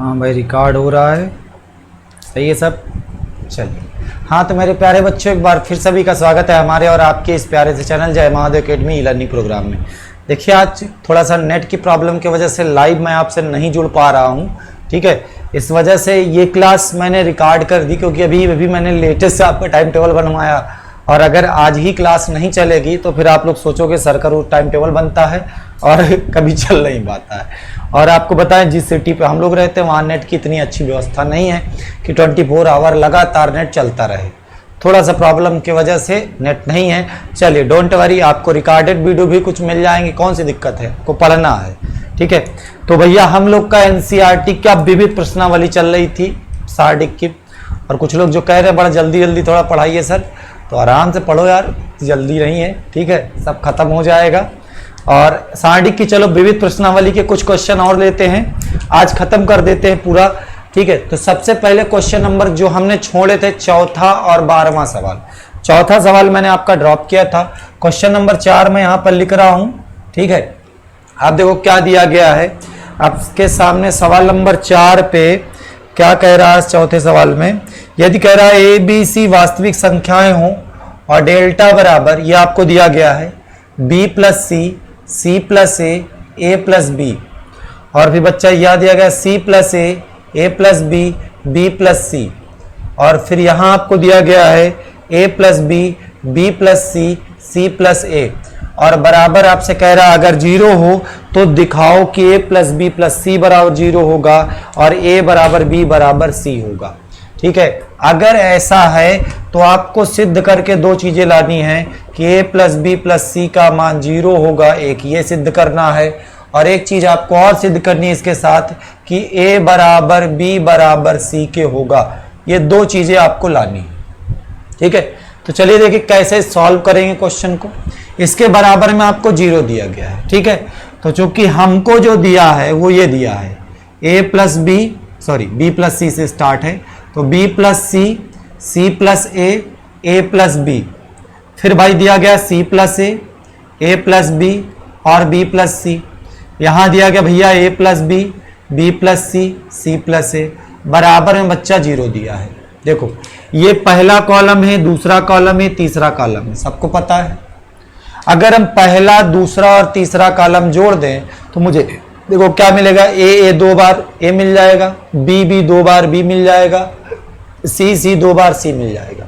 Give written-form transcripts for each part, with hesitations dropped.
हाँ भाई, रिकॉर्ड हो रहा है। सही है सब। चलिए, हाँ तो मेरे प्यारे बच्चों, एक बार फिर सभी का स्वागत है हमारे और आपके इस प्यारे से channel Jai Mahadev academy E learning program में। देखिए, आज थोड़ा सा नेट की प्रॉब्लम की वजह से लाइव मैं आपसे नहीं जुड़ पा रहा हूँ, ठीक है। इस वजह से ये क्लास मैंने रिकॉर्ड कर दी, क्योंकि अभी मैंने लेटेस्ट आपका टाइम टेबल बनवाया, और अगर आज ही क्लास नहीं चलेगी तो फिर आप लोग सोचोगे सर का रोज टाइम टेबल बनता है और कभी चल नहीं पाता है। और आपको बताएं, जिस सिटी पे हम लोग रहते हैं वहाँ नेट की इतनी अच्छी व्यवस्था नहीं है कि 24 आवर लगातार नेट चलता रहे। थोड़ा सा प्रॉब्लम की वजह से नेट नहीं है। चलिए, डोंट वरी, आपको रिकॉर्डेड वीडियो भी कुछ मिल जाएंगे। कौन सी दिक्कत है, आपको पढ़ना है, ठीक है। तो भैया, हम लोग का एनसीईआरटी का विविध प्रश्नावली चल रही थी सार्डिक की, और कुछ लोग जो कह रहे हैं बड़ा जल्दी जल्दी थोड़ा पढ़ाइए सर, तो आराम से पढ़ो यार, जल्दी नहीं है, ठीक है, सब खत्म हो जाएगा। और सार्डिक की चलो विविध प्रश्नावली के कुछ क्वेश्चन और लेते हैं, आज खत्म कर देते हैं पूरा, ठीक है। तो सबसे पहले क्वेश्चन नंबर जो हमने छोड़े थे, चौथा और 12वां सवाल। चौथा सवाल मैंने आपका ड्रॉप किया था, क्वेश्चन नंबर 4 मैं यहाँ पर लिख रहा हूँ, ठीक है। आप देखो क्या दिया गया है आपके सामने। सवाल नंबर 4 पे क्या कह रहा है चौथे सवाल में, यदि कह रहा है ए बी सी वास्तविक संख्याएं हों और डेल्टा बराबर, ये आपको दिया गया है, B plus C plus A plus B, और फिर बच्चा यह दिया गया C plus A plus B plus C, और फिर यहाँ आपको दिया गया है A plus B plus C plus A, और बराबर आपसे कह रहा है अगर 0 हो तो दिखाओ कि ए प्लस बी प्लस सी बराबर 0 होगा और ए बराबर बी बराबर सी होगा, ठीक है। अगर ऐसा है तो आपको सिद्ध करके दो चीजें लानी है कि ए प्लस बी प्लस सी का मान 0 होगा, एक ये सिद्ध करना है, और एक चीज आपको और सिद्ध करनी है इसके साथ कि ए बराबर बी बराबर सी के होगा। ये दो चीजें आपको लानी है, ठीक है। तो चलिए देखिए कैसे सॉल्व करेंगे क्वेश्चन को। इसके बराबर में आपको 0 दिया गया है, ठीक है। तो चूंकि हमको जो दिया है वो ये दिया है बी प्लस सी से स्टार्ट है, तो B plus C plus A plus B, फिर भाई दिया गया C plus A plus B और बी प्लस सी, यहां दिया गया भैया A plus B plus C plus A, बराबर में बच्चा 0 दिया है। देखो ये पहला कॉलम है, दूसरा कॉलम है, तीसरा कॉलम है, सबको पता है। अगर हम पहला, दूसरा और तीसरा कॉलम जोड़ दें तो मुझे देखो क्या मिलेगा, ए 2 बार ए मिल जाएगा, बी 2 बार बी मिल जाएगा, सी 2 बार सी मिल जाएगा।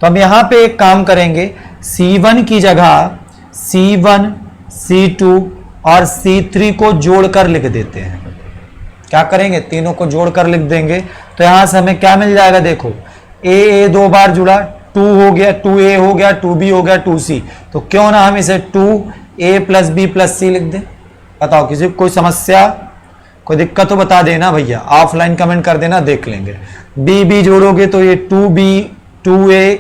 तो हम यहां पे एक काम करेंगे, C1 की जगह C1 C2 और C3 को जोड़कर लिख देते हैं। क्या करेंगे, तीनों को जोड़कर लिख देंगे, तो यहां से हमें क्या मिल जाएगा, देखो ए 2 बार जुड़ा, 2 हो गया, 2a हो गया, 2b हो गया, 2c, तो क्यों ना हम इसे 2a प्लस बी प्लस सी लिख दें। बताओ किसी कोई समस्या, कोई दिक्कत तो बता देना भैया, ऑफलाइन कमेंट कर देना, देख लेंगे। बी जोड़ोगे तो ये 2b 2a,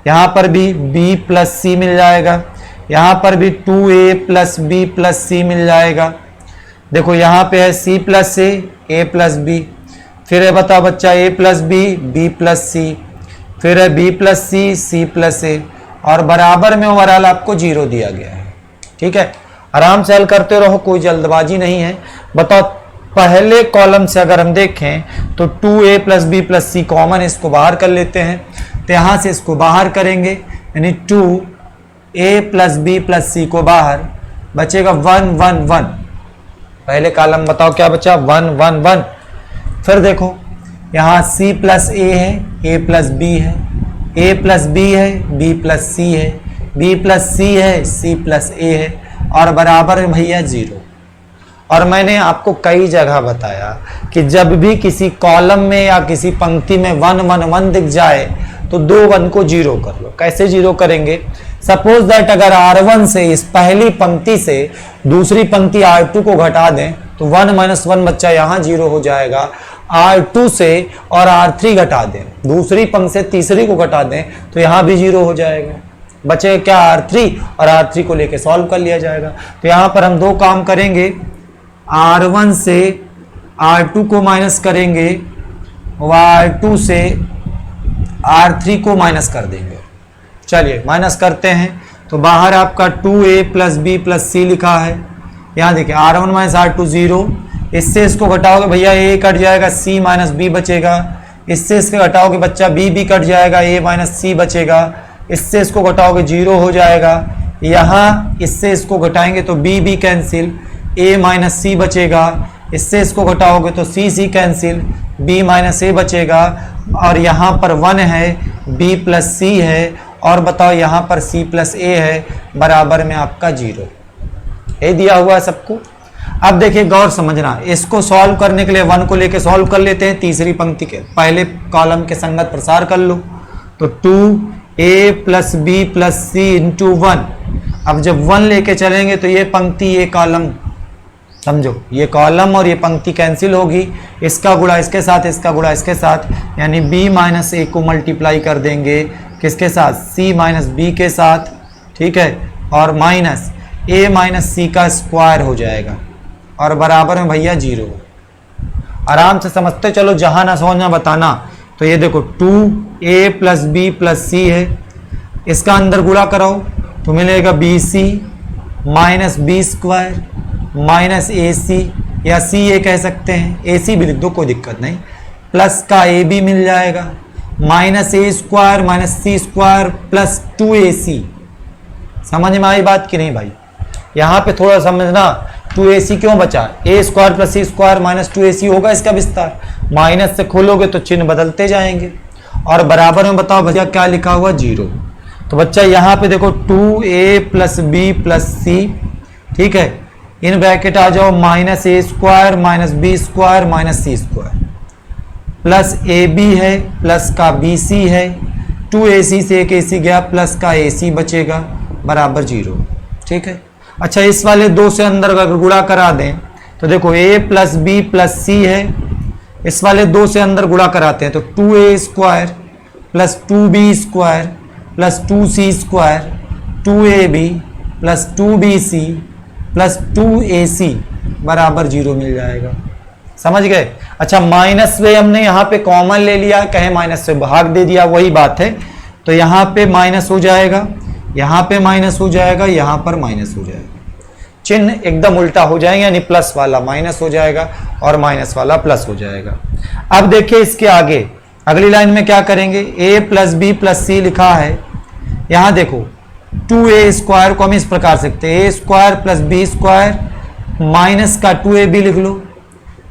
यहां पर भी b प्लस सी मिल जाएगा, यहां पर भी 2a प्लस बी प्लस सी मिल जाएगा। देखो यहां पे है c plus A plus B, फिर है बताओ बच्चा a प्लस बी प्लस सी, फिर है b plus C plus A, और बराबर में ओवरऑल आपको 0 दिया गया है, ठीक है। आराम से हल करते रहो, कोई जल्दबाजी नहीं है। बताओ पहले कॉलम से अगर हम देखें तो 2a plus B plus C common, इसको बाहर कर लेते हैं, तो यहां से इसको बाहर करेंगे, यानी 2a प्लस बी प्लस सी को बाहर, बचेगा 1 1 1। पहले कॉलम बताओ क्या बचा, 1 1 1। फिर देखो यहाँ c प्लस ए है, a प्लस बी है, a प्लस बी है, b प्लस सी है, b प्लस सी है, c प्लस ए है, और बराबर में भैया 0। और मैंने आपको कई जगह बताया कि जब भी किसी कॉलम में या किसी पंक्ति में 1 1 1 दिख जाए तो 2 1 को 0 कर लो। कैसे 0 करेंगे, सपोज दैट अगर R1 से, इस पहली पंक्ति से दूसरी पंक्ति R2 को घटा दें तो 1 - 1 बच्चा यहाँ 0 हो जाएगा। R2 से और R3 घटा दें, दूसरी पंक्ति से तीसरी को घटा दें तो यहाँ भी 0 हो जाएगा। बचे क्या, R3, और R3 को लेके सॉल्व कर लिया जाएगा। तो यहाँ पर हम 2 काम करेंगे, R1 से R2 को माइनस करेंगे, R2 से R3 को माइनस कर देंगे। चलिए माइनस करते हैं, तो बाहर आपका 2a प्लस बी प्लस सी लिखा है, यहाँ देखिए R1 - R2 0, इससे इसको घटाओगे भैया ए कट जाएगा, सी माइनस बी बचेगा। इससे इसके घटाओगे बच्चा बी भी कट जाएगा, ए माइनस सी बचेगा। इससे इसको घटाओगे 0 हो जाएगा। यहाँ इससे इसको घटाएंगे तो बी बी कैंसिल, ए माइनस सी बचेगा। इससे इसको घटाओगे तो सी सी कैंसिल, बी माइनस ए बचेगा। और यहाँ पर 1 है, बी प्लस सी है, और बताओ यहाँ पर सी प्लस ए है, बराबर में आपका 0। ये दिया हुआ है सबको। अब देखिए गौर समझना, इसको सॉल्व करने के लिए 1 को लेके सॉल्व कर लेते हैं। तीसरी पंक्ति के पहले कॉलम के संगत प्रसार कर लो, तो 2a प्लस बी प्लस सी इंटू 1। अब जब 1 लेके चलेंगे तो ये पंक्ति ये कॉलम, समझो ये कॉलम और ये पंक्ति कैंसिल होगी। इसका गुणा इसके साथ, इसका गुणा इसके साथ, यानी b माइनस ए को मल्टीप्लाई कर देंगे किसके साथ, c माइनस बी के साथ, ठीक है, और माइनस a माइनस सी का स्क्वायर हो जाएगा, और बराबर में भैया 0। आराम से समझते चलो, जहां ना समझना बताना। तो ये देखो 2a प्लस बी प्लस सी है, इसका अंदर गुणा कराओ तो मिलेगा B C minus B square minus A C, या सी ए कह सकते हैं, ए सी भी लिख दो कोई दिक्कत नहीं, प्लस का ए बी मिल जाएगा, minus A square minus C square plus 2ac। समझ में आई बात कि नहीं भाई? यहाँ पे थोड़ा समझना, 2ac क्यों बचा, ए square plus C square minus 2ac होगा इसका विस्तार। माइनस से खोलोगे तो चिन्ह बदलते जाएंगे, और बराबर में बताओ भैया क्या लिखा हुआ, 0। तो बच्चा यहाँ पे देखो 2a plus B plus C, ठीक है, इन ब्रैकेट आ जाओ, minus A square minus B square minus C square, plus A B है, प्लस का बी सी है, 2ac से एक ac गया, प्लस का ac बचेगा, बराबर 0। ठीक है, अच्छा इस वाले 2 से अंदर अगर गुणा करा दें तो देखो a प्लस बी प्लस सी है, इस वाले 2 से अंदर गुणा कराते हैं तो 2a square plus 2b square plus 2c square 2ab plus 2bc plus 2ac बराबर 0 मिल जाएगा। समझ गए? अच्छा माइनस से हमने यहाँ पे कॉमन ले लिया, कहे माइनस से भाग दे दिया, वही बात है। तो यहाँ पे माइनस हो जाएगा, यहाँ पे माइनस हो जाएगा, यहाँ पर माइनस हो जाएगा, चिन्ह एकदम उल्टा हो जाएगा, यानी प्लस वाला माइनस हो जाएगा और माइनस वाला प्लस हो जाएगा। अब देखिए इसके आगे अगली लाइन में क्या करेंगे, a प्लस बी प्लस सी लिखा है, यहाँ देखो 2a स्क्वायर को हम इस प्रकार से लिखते हैं, a square plus B square minus का 2ab लिख लो,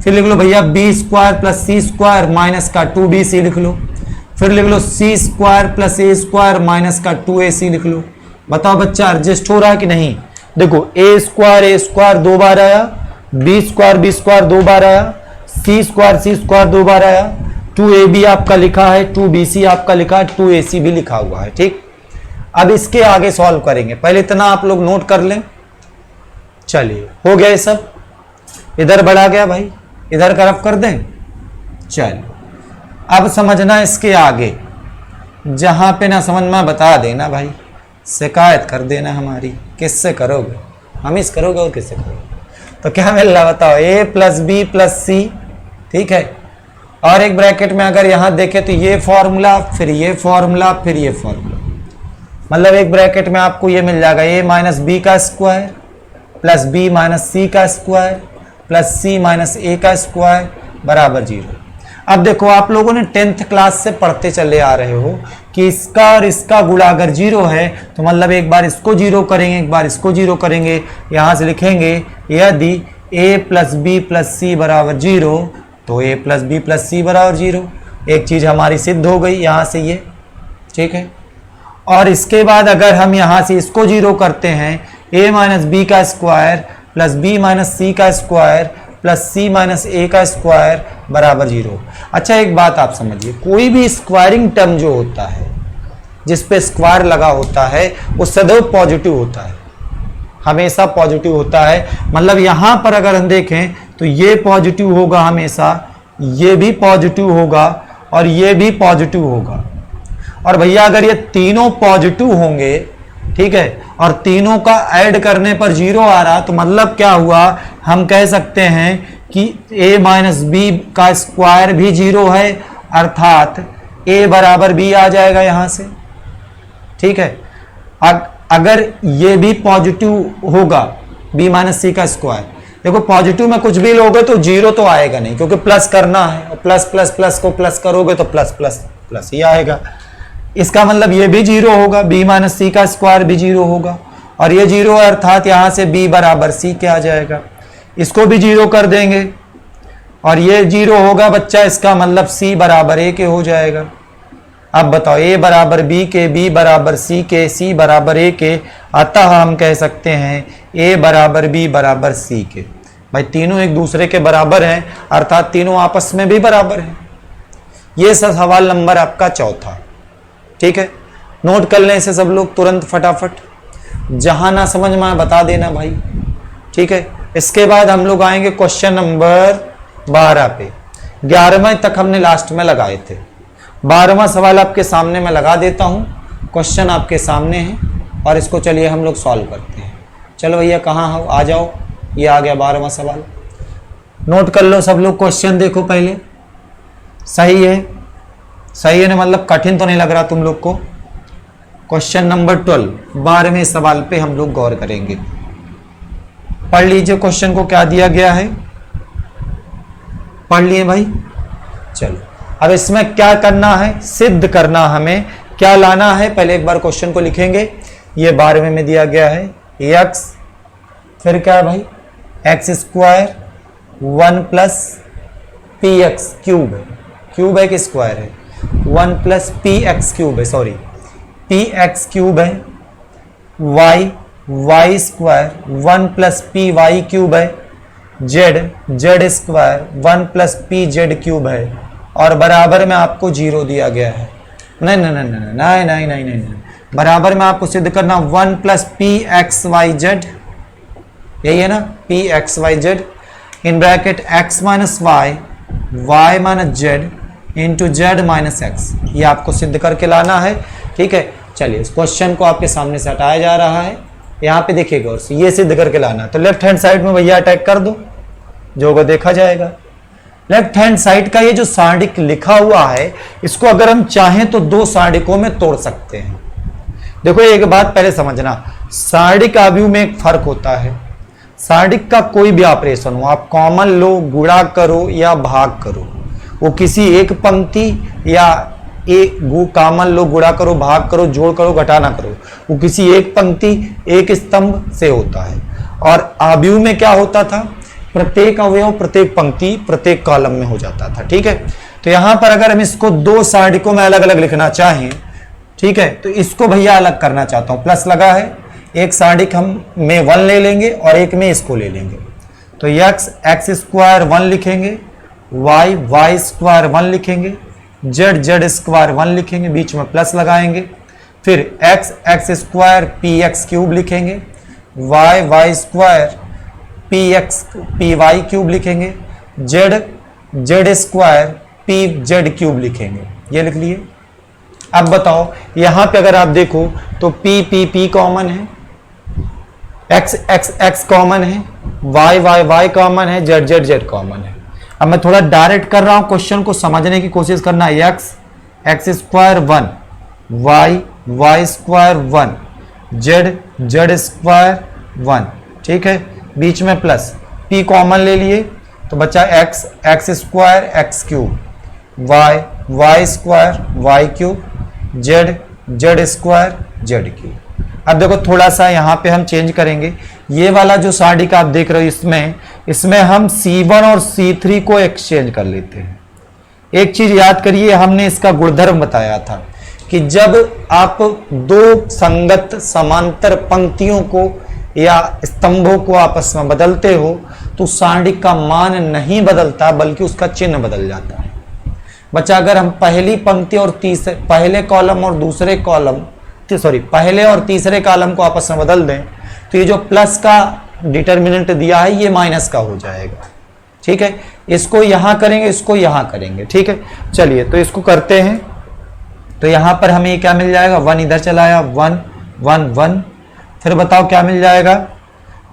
फिर लिख लो भैया b square plus C square minus का 2bc लिख लो, फिर लिख लो c square plus a square minus का 2ac लिख लो। बताओ बच्चा एडजस्ट हो रहा है कि नहीं? देखो a स्क्वायर 2 बार आया, b स्क्वायर 2 बार आया, c स्क्वायर 2 बार आया, 2ab आपका लिखा है, 2bc आपका लिखा है, 2ac भी लिखा हुआ है। ठीक, अब इसके आगे सॉल्व करेंगे, पहले इतना आप लोग नोट कर लें। चलिए हो गया ये सब, इधर बढ़ा गया भाई, इधर का रफ कर दें। चलिए अब समझना इसके आगे, जहां पे ना समझ में बता देना भाई, शिकायत कर देना हमारी। किससे करोगे? हम इस करोगे और किससे करोगे? तो क्या मिल रहा बताओ, a plus B plus C, ठीक है, और एक ब्रैकेट में अगर यहां देखे तो ये फॉर्मूला, फिर ये फॉर्मूला, फिर ये फॉर्मूला, मतलब एक ब्रैकेट में आपको ये मिल जाएगा a माइनस बी का स्क्वायर प्लस b माइनस सी का square plus c minus a का स्क्वायर बराबर 0। अब देखो आप लोगों ने 10th क्लास से पढ़ते चले आ रहे हो कि इसका और इसका गुणा अगर 0 है तो मतलब एक बार इसको 0 करेंगे, एक बार इसको 0 करेंगे, यहां से लिखेंगे यदि a प्लस बी प्लस सी बराबर 0 तो a प्लस बी प्लस सी बराबर 0। एक चीज हमारी सिद्ध हो गई यहां से ये, ठीक है। और इसके बाद अगर हम यहां से इसको 0 करते हैं, a माइनस बी का स्क्वायर प्लस b माइनस सी का square plus c minus a का स्क्वायर बराबर 0। अच्छा एक बात आप समझिए, कोई भी स्क्वायरिंग टर्म जो होता है, जिस पे स्क्वायर लगा होता है, वो सदैव पॉजिटिव होता है, हमेशा पॉजिटिव होता है। मतलब यहां पर अगर हम देखें तो ये पॉजिटिव होगा हमेशा, ये भी पॉजिटिव होगा और ये भी पॉजिटिव होगा। और भैया अगर ये तीनों पॉजिटिव होंगे, ठीक है, और तीनों का ऐड करने पर 0 आ रहा, तो मतलब क्या हुआ, हम कह सकते हैं कि a माइनस बी का स्क्वायर भी 0 है, अर्थात a बराबर b आ जाएगा यहां से। ठीक है, अगर ये भी पॉजिटिव होगा b माइनस सी का स्क्वायर, देखो पॉजिटिव में कुछ भी लोगे तो जीरो तो आएगा नहीं, क्योंकि प्लस करना है, और प्लस प्लस प्लस को प्लस करोगे तो प्लस प्लस प्लस ही आएगा। इसका मतलब ये भी जीरो होगा, b माइनस सी का स्क्वायर भी जीरो होगा, और ये जीरो है, अर्थात यहां से b बराबर c के आ जाएगा। इसको भी जीरो कर देंगे और ये जीरो होगा बच्चा, इसका मतलब c बराबर a के हो जाएगा। अब बताओ a बराबर b के, b बराबर c के, c बराबर a के, अतः हम कह सकते हैं a बराबर b बराबर c के। भाई तीनों एक दूसरे के बराबर हैं, अर्थात तीनों आपस में भी बराबर हैं। ये सवाल नंबर आपका चौथा। ठीक है, नोट कर लें इसे सब लोग तुरंत फटाफट, जहां ना समझ में बता देना भाई। ठीक है, इसके बाद हम लोग आएंगे क्वेश्चन नंबर 12 पे। 11वां तक हमने लास्ट में लगाए थे, 12वां सवाल आपके सामने मैं लगा देता हूं। क्वेश्चन आपके सामने है और इसको चलिए हम लोग सॉल्व करते हैं। चलो भैया कहाँ हो, आ जाओ, ये आ गया 12वां सवाल। नोट कर लो सब लोग, क्वेश्चन देखो पहले। सही है, सही है ना, मतलब कठिन तो नहीं लग रहा तुम लोग को। क्वेश्चन नंबर 12, 12वें सवाल पे हम लोग गौर करेंगे। पढ़ लीजिए क्वेश्चन को, क्या दिया गया है, पढ़ लिए भाई। चलो अब इसमें क्या करना है, सिद्ध करना, हमें क्या लाना है, पहले एक बार क्वेश्चन को लिखेंगे। ये 12वें में दिया गया है x, फिर क्या है भाई, X square 1 plus P X cube है, क्यूब है कि स्क्वायर है, 1 प्लस पी एक्स क्यूब है, सॉरी पी एक्स क्यूब है, y Y square 1 plus P Y cube है, Z Z square 1 plus P Z cube है, और बराबर में आपको जीरो दिया गया है। नहीं नहीं नहीं नहीं नहीं नहीं नहीं नहीं, नहीं। बराबर में आपको सिद्ध करना 1 plus P X Y Z, यही है ना, P X Y Z in bracket X minus Y, Y minus Z into Z minus X, ये आपको सिद्ध करके लाना है। ठीक है, चलिए इस क्वेश्चन को आपके सामने से हटाया जा रहा है, यहाँ पे देखिएगा, और ये सिद्ध करके लाना है। तो लेफ्ट हैंड साइड में भैया अटैक कर दो, जो होगा देखा जाएगा। लेफ्ट हैंड साइड का ये जो सार्डिक लिखा हुआ है, इसको अगर हम चाहें तो दो सार्डिकों में तोड़ सकते हैं। देखो एक बात पहले समझना, सार्डिक आव्यूह में एक फर्क होता है। सार्डिक का कोई भी ऑपरेशन हो, आप कॉमन लो, गुणा करो या भाग करो, वो किसी एक पंक्ति या एक कॉमन लो, गुणा करो, भाग करो, जोड़ करो, घटाना करो, वो किसी एक पंक्ति एक स्तंभ से होता है। और आव्यूह में क्या होता था, प्रत्येक अवयव प्रत्येक पंक्ति प्रत्येक कॉलम में हो जाता था। ठीक है, तो यहां पर अगर हम इसको दो सार्डिकों में अलग अलग लिखना चाहें, ठीक है, तो इसको भैया अलग करना चाहता हूं, प्लस लगा है, एक सार्डिक हम में 1 ले लेंगे और एक में इसको ले लेंगे। तो x एक्स स्क्वायर 1 लिखेंगे, y वाई स्क्वायर 1 लिखेंगे, z जेड स्क्वायर 1 लिखेंगे, बीच में प्लस लगाएंगे। फिर x X square P X cube लिखेंगे, y Y square P Y cube लिखेंगे, z Z square P Z cube लिखेंगे, ये लिख लिए। अब बताओ यहां पे अगर आप देखो तो p कॉमन है, x x x कॉमन है, y y y कॉमन है, z z z कॉमन है। अब मैं थोड़ा डायरेक्ट कर रहा हूं, क्वेश्चन को समझने की कोशिश करना है। x x square 1, y y square 1, z z square 1, ठीक है, बीच में प्लस, p कॉमन ले लिए तो बचा x x square x cube, y y square y cube, z z square z cube. अब देखो थोड़ा सा यहाँ पे हम चेंज करेंगे, ये वाला जो सार्डिक आप देख रहे हो इसमें हम C1 और C3 को एक्सचेंज कर लेते हैं। एक चीज याद करिए, हमने इसका गुणधर्म बताया था कि जब आप दो संगत समांतर पंक्तियों को या स्तंभों को आपस में बदलते हो तो सार्डिक का मान नहीं बदलता बल्कि उसका चिन्ह बदल जाता है। बच्चा अगर हम पहली पंक्ति और पहले कॉलम और दूसरे कॉलम पहले और तीसरे कॉलम को आपस में बदल दें तो ये जो प्लस का डिटर्मिनेंट दिया है ये माइनस का हो जाएगा। ठीक है, इसको यहां करेंगे, इसको यहां करेंगे। ठीक है, चलिए तो इसको करते हैं। तो यहां पर हमें क्या मिल जाएगा, 1 इधर चलाया, 1 1 1, फिर बताओ क्या मिल जाएगा,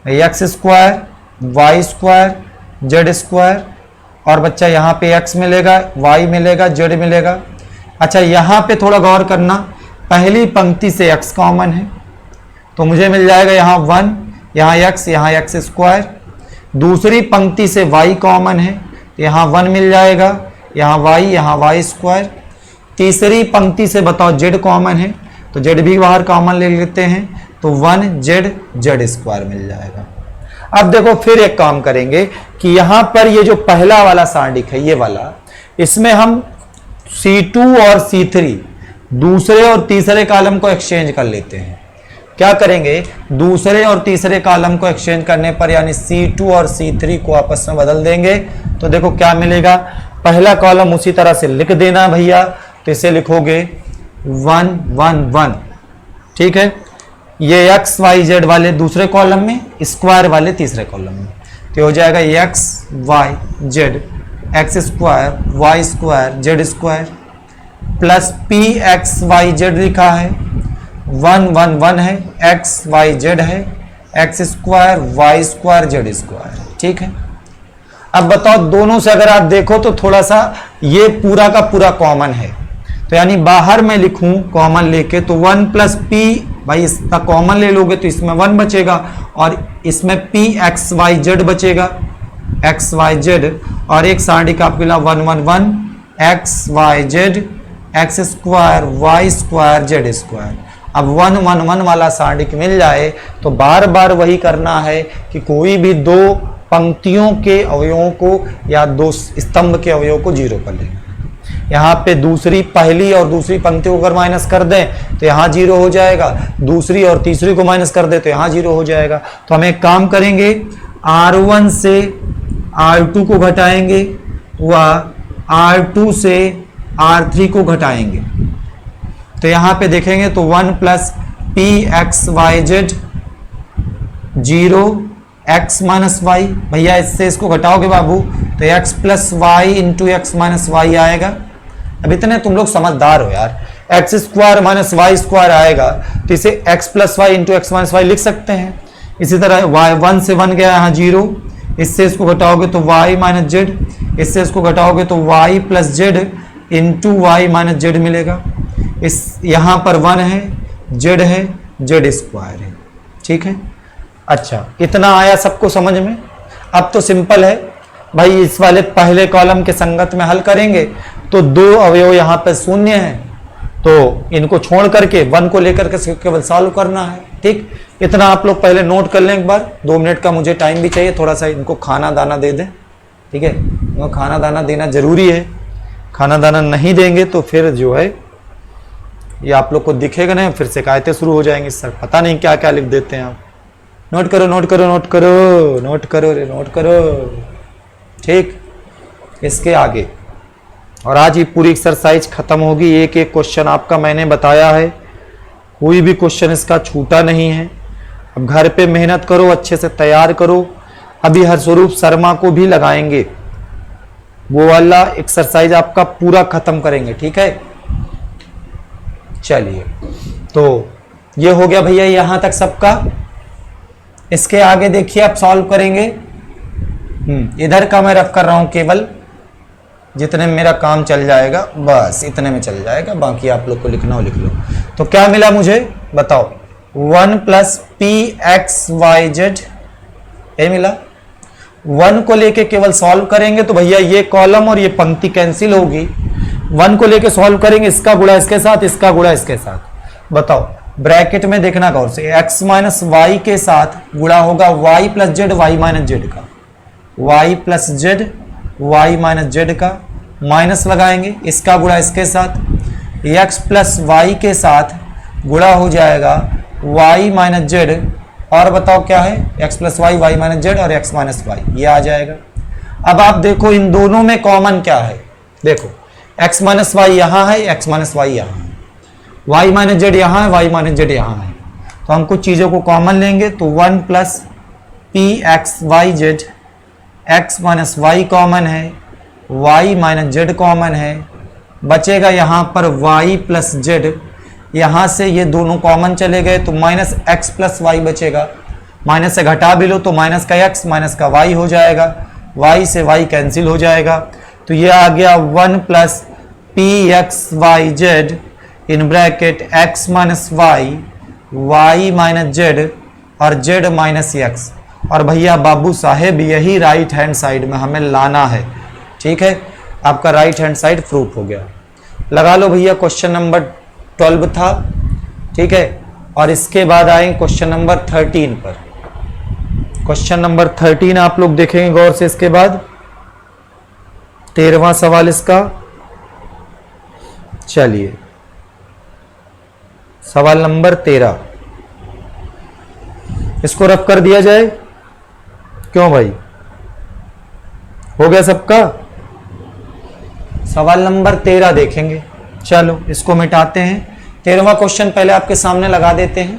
X square Y square Z square, और बच्चा यहाँ पे x मिलेगा, y मिलेगा, z मिलेगा। अच्छा यहाँ पे थोड़ा गौर करना, पहली पंक्ति से x कॉमन है तो मुझे मिल जाएगा यहाँ 1, यहाँ x स्क्वायर, दूसरी पंक्ति से y कॉमन है, यहाँ 1 मिल जाएगा, यहाँ y, यहाँ y स्क्वायर। तीसरी पंक्ति से बताओ z कॉमन है, तो z भी बाहर कॉमन ले लेते हैं, तो 1z स्क्वायर मिल जाएगा। अब देखो फिर एक काम करेंगे कि यहां पर ये जो पहला वाला सांडिक है ये वाला, इसमें हम C2 और C3 दूसरे और तीसरे कॉलम को एक्सचेंज कर लेते हैं। क्या करेंगे, दूसरे और तीसरे कॉलम को एक्सचेंज करने पर यानी C2 और C3 को आपस में बदल देंगे, तो देखो क्या मिलेगा। पहला कॉलम उसी तरह से लिख देना भैया, तो इसे लिखोगे 1 1 1, ठीक है। ये x y z वाले दूसरे कॉलम में, स्क्वायर वाले तीसरे कॉलम में, तो हो जाएगा x y z x square y square z square plus p x y z लिखा है, 1 1 1 है, x y z है, x square y square z square, ठीक है। अब बताओ दोनों से अगर आप देखो तो थोड़ा सा ये पूरा का पूरा कॉमन है, तो यानी बाहर मैं लिखूं कॉमन लेके तो 1 प्लस पी, भाई इसका कॉमन ले लोगे तो इसमें 1 बचेगा और इसमें पी एक्स वाई जेड बचेगा, एक्स वाई जेड, और एक सांडिक आपके लिए 1 1 1 X Y Z X square Y square Z square. अब 1 1 1 वाला सांडिक मिल जाए तो बार बार वही करना है कि कोई भी दो पंक्तियों के अवयवों को या दो स्तंभ के अवयवों को जीरो कर लेना। यहाँ पे दूसरी पहली और दूसरी पंक्ति को अगर माइनस कर दें तो यहाँ जीरो हो जाएगा, दूसरी और तीसरी को माइनस कर दे तो यहाँ जीरो हो जाएगा। तो हम एक काम करेंगे, R1 से R2 को घटाएंगे व R2 से R3 को घटाएंगे, तो यहाँ पे देखेंगे तो 1 plus P X Y Z 0 x minus Y, भैया इससे इसको घटाओगे बाबू तो x plus Y into X minus Y आएगा। अब इतने तुम लोग समझदार हो यार, X square minus Y square आएगा तो इसे x plus Y into X minus Y लिख सकते हैं। इसी तरह y 1 से 1 गया यहाँ 0, इससे इसको घटाओगे तो y माइनस जेड, इससे इसको घटाओगे तो y plus Z into Y minus Z मिलेगा। इस यहाँ पर 1 है, जेड है, जेड स्क्वायर है, ठीक है। अच्छा इतना आया सबको समझ में। अब तो सिंपल है भाई, इस वाले पहले कॉलम के संगत में हल करेंगे तो दो अवयव यहाँ पे शून्य है, तो इनको छोड़ करके 1 को लेकर के केवल सॉल्व करना है, ठीक। इतना आप लोग पहले नोट कर लें एक बार, 2 मिनट का मुझे टाइम भी चाहिए, थोड़ा सा इनको खाना दाना दे दें, ठीक है। इनको खाना दाना देना जरूरी है, खाना दाना नहीं देंगे तो फिर जो है ये आप लोग को दिखेगा नहीं, फिर शिकायतें शुरू हो जाएंगी, सर पता नहीं क्या क्या लिख देते हैं आप। नोट करो नोट करो नोट करो नोट करो रे नोट करो, ठीक। इसके आगे और आज ये पूरी एक्सरसाइज खत्म होगी। एक एक क्वेश्चन आपका मैंने बताया है, कोई भी क्वेश्चन इसका छूटा नहीं है। अब घर पे मेहनत करो, अच्छे से तैयार करो। अभी हरस्वरूप शर्मा को भी लगाएंगे, वो वाला एक्सरसाइज आपका पूरा खत्म करेंगे, ठीक है। चलिए तो ये हो गया भैया यहां तक सबका। इसके आगे देखिए आप सॉल्व करेंगे। इधर का मैं रफ कर रहा हूं, केवल जितने में मेरा काम चल जाएगा बस इतने में चल जाएगा, बाकी आप लोग को लिखना हो लिख लो। तो क्या मिला मुझे बताओ, 1 plus P X Y Z, ये मिला। 1 को लेके केवल सॉल्व करेंगे तो भैया ये कॉलम और ये पंक्ति कैंसिल होगी। 1 को लेके सॉल्व करेंगे, इसका गुणा इसके साथ, इसका गुणा इसके साथ। बताओ ब्रैकेट में देखना गौर से, x माइनस वाई के साथ गुणा होगा y plus Z Y minus Z का, y plus Z Y minus Z का, माइनस लगाएंगे, इसका गुणा इसके साथ, x प्लस वाई के साथ गुणा हो जाएगा y माइनस जेड, और बताओ क्या है, x plus Y Y minus Z और x माइनस वाई, ये आ जाएगा। अब आप देखो इन दोनों में कॉमन क्या है, देखो x माइनस वाई यहाँ है, x माइनस वाई यहाँ है, y माइनस जेड यहाँ है, y माइनस जेड यहाँ है। तो हम कुछ चीज़ों को कॉमन लेंगे तो 1 plus P X Y Z, x minus Y common है, y माइनस जेड कॉमन है, बचेगा यहाँ पर y प्लस जेड, यहाँ से ये दोनों कॉमन चले गए तो माइनस एक्स प्लस वाई बचेगा, माइनस से घटा भी लो तो माइनस का x माइनस का y हो जाएगा, y से y कैंसिल हो जाएगा। तो ये आ गया 1 plus P X Y Z in bracket x minus Y Y minus Z और z माइनस एक्स। और भैया बाबू साहेब यही राइट हैंड साइड में हमें लाना है। ठीक है, आपका राइट हैंड साइड प्रूफ हो गया। लगा लो भैया, क्वेश्चन नंबर 12 था। ठीक है, और इसके बाद आए क्वेश्चन नंबर 13 पर। क्वेश्चन नंबर 13 आप लोग देखेंगे गौर से। इसके बाद 13वां सवाल इसका। चलिए, सवाल नंबर 13, इसको रफ कर दिया जाए। क्यों भाई, हो गया सबका? सवाल नंबर 13 देखेंगे। चलो इसको मिटाते हैं। 13वां क्वेश्चन पहले आपके सामने लगा देते हैं,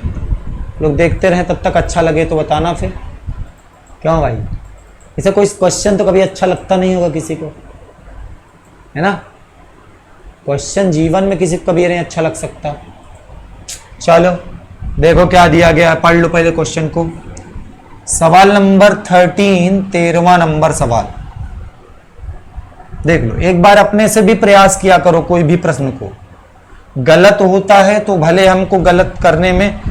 लोग देखते रहें तब तक। अच्छा लगे तो बताना फिर। क्यों भाई, इसे कोई क्वेश्चन तो कभी अच्छा लगता नहीं होगा किसी को, है ना? क्वेश्चन जीवन में किसी को कभी नहीं अच्छा लग सकता। चलो देखो क्या दिया गया, पढ़ लो पहले क्वेश्चन को। सवाल नंबर 13, 13वां नंबर सवाल देख लो। एक बार अपने से भी प्रयास किया करो, कोई भी प्रश्न को गलत होता है तो भले हमको गलत करने में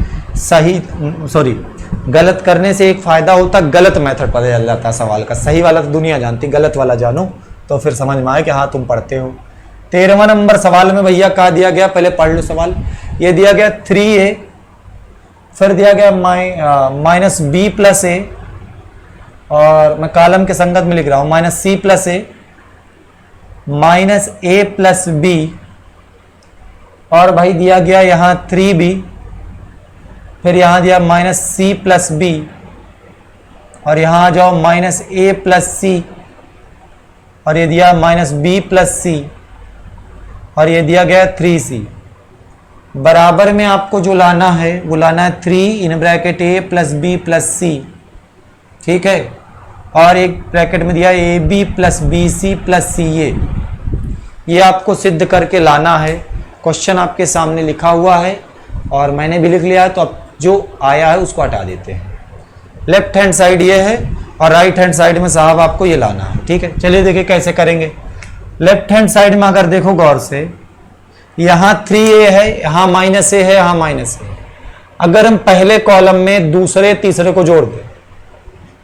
गलत करने से एक फायदा होता, गलत मेथड पता चल जाता सवाल का। सही वाला तो दुनिया जानती, गलत वाला जानो तो फिर समझ में आए कि हाँ तुम पढ़ते हो। 13वां नंबर सवाल में भैया क्या दिया गया, पहले पढ़ लो सवाल। ये दिया गया 3a, फिर दिया गया माइनस बी प्लस ए, और मैं कॉलम के संगत में लिख रहा हूं minus C plus A, minus A plus B, और भाई दिया गया यहां 3b, फिर यहां दिया माइनस सी प्लस बी, और यहां आ जाओ माइनस ए प्लस सी, और ये दिया माइनस बी प्लस सी, और ये दिया गया 3c। बराबर में आपको जो लाना है वो लाना है 3 in bracket a plus B plus C. ठीक है, और एक ब्रैकेट में दिया A B plus B C plus C A. ये आपको सिद्ध करके लाना है। क्वेश्चन आपके सामने लिखा हुआ है और मैंने भी लिख लिया है, तो अब जो आया है उसको हटा देते हैं। लेफ्ट हैंड साइड ये है और राइट हैंड साइड में साहब आपको ये लाना है। ठीक है, चलिए देखिए कैसे करेंगे। लेफ्ट हैंड साइड में अगर देखो गौर से, यहां 3a है, यहां माइनस ए है, यहां माइनस ए। अगर हम पहले कॉलम में दूसरे तीसरे को जोड़ दें,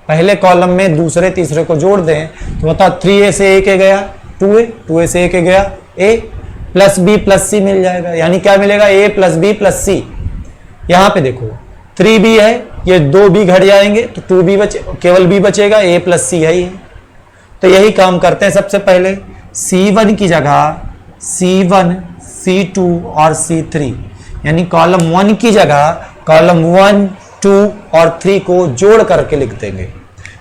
पहले कॉलम में दूसरे तीसरे को जोड़ दें तो बताओ 3a से a के गया 2a, 2a से a के गया a, plus b plus c मिल जाएगा। यानी क्या मिलेगा, a plus b plus c। यहां पे देखो 3b है, ये 2b घट जाएंगे तो 2b बचे, केवल b बचेगा, a प्लस c है ही। तो यही काम करते हैं। सबसे पहले c1 की जगह c1, c2 और c3, यानी कॉलम 1 की जगह कॉलम 1, 2 और 3 को जोड़ करके लिख देंगे।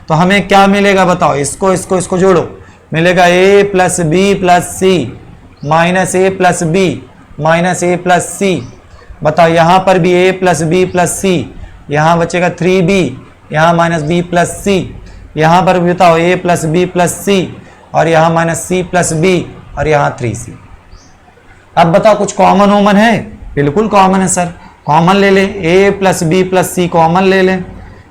तो हमें क्या मिलेगा बताओ, इसको जोड़ो, मिलेगा a plus B plus C minus A plus B minus A plus C. बताओ यहां पर भी a plus B plus C, यहां बचेगा 3b, यहां माइनस बी प्लस सी, यहां पर भी बताओ a plus B plus C, और यहां माइनस सी प्लस बी, और यहां 3c। अब बताओ कुछ कॉमन वॉमन है? बिल्कुल कॉमन है सर, कॉमन ले लें, a plus B plus C common ले लें,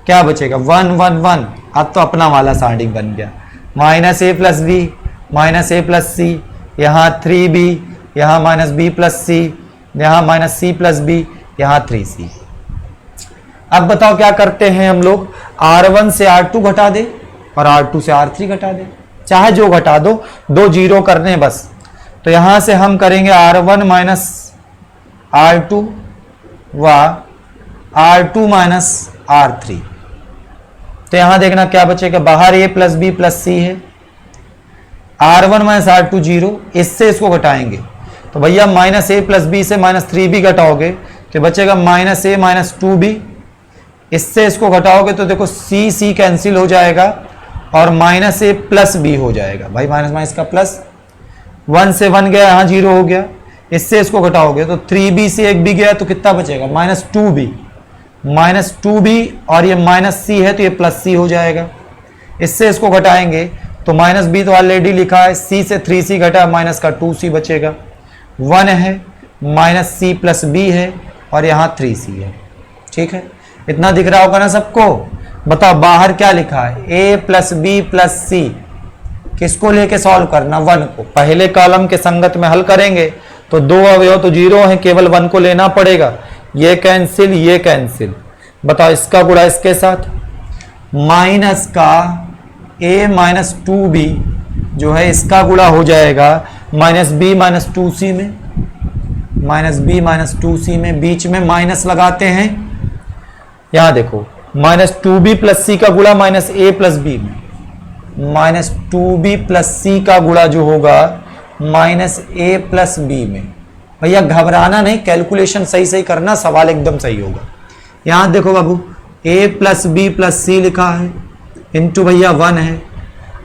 क्या बचेगा 1 1 1। अब तो अपना वाला साइडिंग बन गया, minus A plus B minus A plus सी, यहाँ 3b, यहाँ माइनस बी प्लस सी, यहाँ माइनस सी प्लस बी, यहाँ 3c। अब बताओ क्या करते हैं हम लोग, r1 से r2 घटा दे और r2 से r3 घटा दे, चाहे जो घटा दो, 2 जीरो करने बस। तो यहां से हम करेंगे r1 माइनस r2 व r2 माइनस r3। तो यहां देखना क्या बचेगा, बाहर a प्लस बी प्लस सी है, r1 माइनस r2 जीरो, इससे इसको घटाएंगे तो भैया माइनस ए प्लस बी से माइनस 3b घटाओगे तो बचेगा माइनस ए माइनस 2b। इससे इसको घटाओगे तो देखो c कैंसिल हो जाएगा और माइनस ए प्लस बी हो जाएगा। भाई माइनस माइनस का प्लस, 1 से 1 गया, यहाँ जीरो हो गया। इससे इसको घटाओगे तो 3b से 1b गया तो कितना बचेगा, माइनस 2b, माइनस 2b, और ये माइनस c है तो ये प्लस c हो जाएगा। इससे इसको घटाएंगे तो माइनस b तो ऑलरेडी लिखा है, c से 3c घटा, माइनस का 2c बचेगा, 1 है, माइनस c प्लस b है, और यहाँ 3c है। ठीक है, इतना दिख रहा होगा ना सबको। बताओ बाहर क्या लिखा है, a प्लस बी प्लस सी, किसको लेके सॉल्व करना, 1 को। पहले कॉलम के संगत में हल करेंगे तो 2 अवयव तो जीरो है, केवल 1 को लेना पड़ेगा। ये कैंसिल, ये कैंसिल। बताओ इसका गुणा इसके साथ, माइनस का a माइनस 2b जो है इसका गुणा हो जाएगा माइनस b माइनस 2c में, माइनस b माइनस 2c में, बीच में माइनस लगाते हैं। यहां देखो माइनस 2b प्लस c का गुणा माइनस a प्लस b में, माइनस 2b प्लस c का गुणा जो होगा माइनस a प्लस b में। भैया घबराना नहीं, कैलकुलेशन सही सही करना, सवाल एकदम सही होगा। यहां देखो बाबू a plus b plus c लिखा है, इंटू भैया 1 है।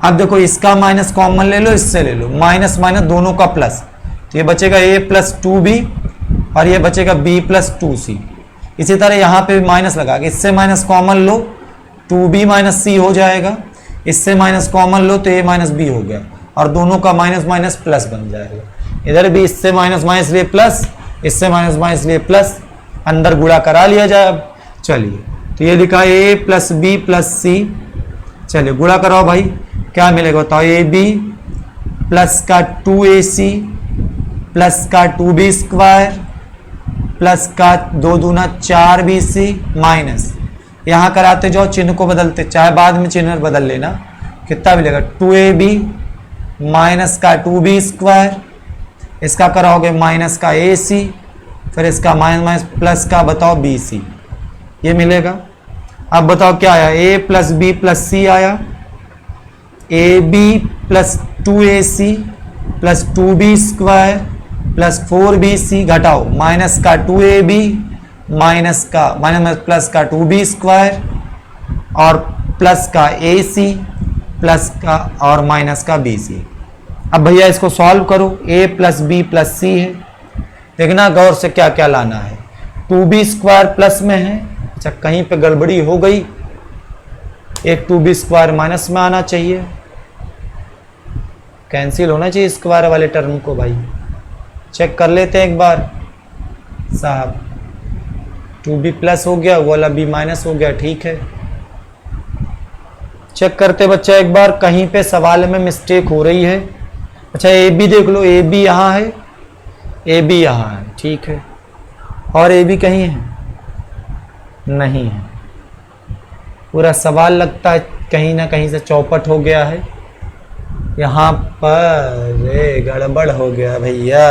अब देखो इसका माइनस कॉमन ले लो, इससे ले लो, माइनस माइनस दोनों का प्लस, तो ये बचेगा a प्लस 2b और ये बचेगा b प्लस 2c। इसी तरह यहाँ पे भी माइनस लगा के इससे माइनस कॉमन लो, 2b माइनस c हो जाएगा, इससे माइनस कॉमन लो तो a माइनस b हो गया, और दोनों का माइनस माइनस प्लस बन जाएगा। इधर भी इससे माइनस माइनस लिए प्लस, इससे माइनस माइनस लिए प्लस, अंदर गुणा करा लिया जाए। अब चलिए, तो ये लिखा a plus b plus c। चलिए गुणा कराओ भाई, क्या मिलेगा बताओ, ए बी प्लस का 2ac प्लस का 2b स्क्वायर प्लस का 2 दूना 4bc माइनस, यहाँ कराते जाओ, चिन्ह को बदलते, चाहे बाद में चिन्ह बदल लेना, कितना मिलेगा 2ab माइनस का 2b स्क्वायर, इसका कराओगे माइनस का ac, फिर इसका माइनस माइनस प्लस का बताओ bc, ये मिलेगा। अब बताओ क्या आया, a plus b plus c आया, ab plus 2ac plus 2b square plus 4bc, घटाओ माइनस का 2ab माइनस का माइनस प्लस का 2b स्क्वायर और प्लस का ac प्लस का और माइनस का bc। अब भैया इसको सॉल्व करो, a plus b plus c है, देखना गौर से क्या क्या लाना है। 2b स्क्वायर प्लस में है, अच्छा कहीं पे गड़बड़ी हो गई, एक 2b स्क्वायर माइनस में आना चाहिए, कैंसिल होना चाहिए स्क्वायर वाले टर्म को। भाई चेक कर लेते हैं एक बार साहब, 2b प्लस हो गया, वो वाला b माइनस हो गया, ठीक है। चेक करते बच्चा एक बार, कहीं पे सवाल में मिस्टेक हो रही है। अच्छा ए बी देख लो, ए बी यहाँ है, ए बी यहाँ है, ठीक है, और ए बी कहीं है नहीं है, पूरा सवाल लगता है कहीं ना कहीं से चौपट हो गया है, यहाँ पर गड़बड़ हो गया भैया,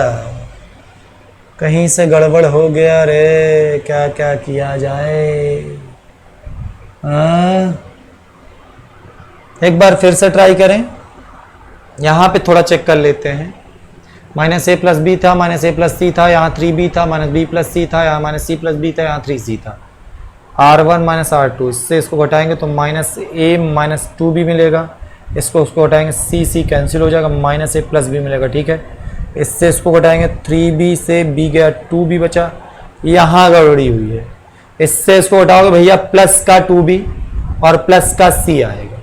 कहीं से गड़बड़ हो गया रे, क्या क्या किया जाए। एक बार फिर से ट्राई करें, यहाँ पे थोड़ा चेक कर लेते हैं। माइनस ए प्लस बी था, माइनस ए प्लस सी था, यहाँ 3b था, माइनस बी प्लस सी था, यहाँ माइनस सी प्लस बी था, यहाँ 3c था, r1 माइनस r2, इससे इसको घटाएंगे तो माइनस ए माइनस 2b मिलेगा, इसको उसको घटाएंगे c कैंसिल हो जाएगा, माइनस ए प्लस बी मिलेगा, ठीक है। इससे इसको घटाएंगे 3b से b गया, 2b बचा, यहाँ गड़बड़ी हुई है, इससे इसको घटाओगे भैया प्लस का 2b और प्लस का c आएगा,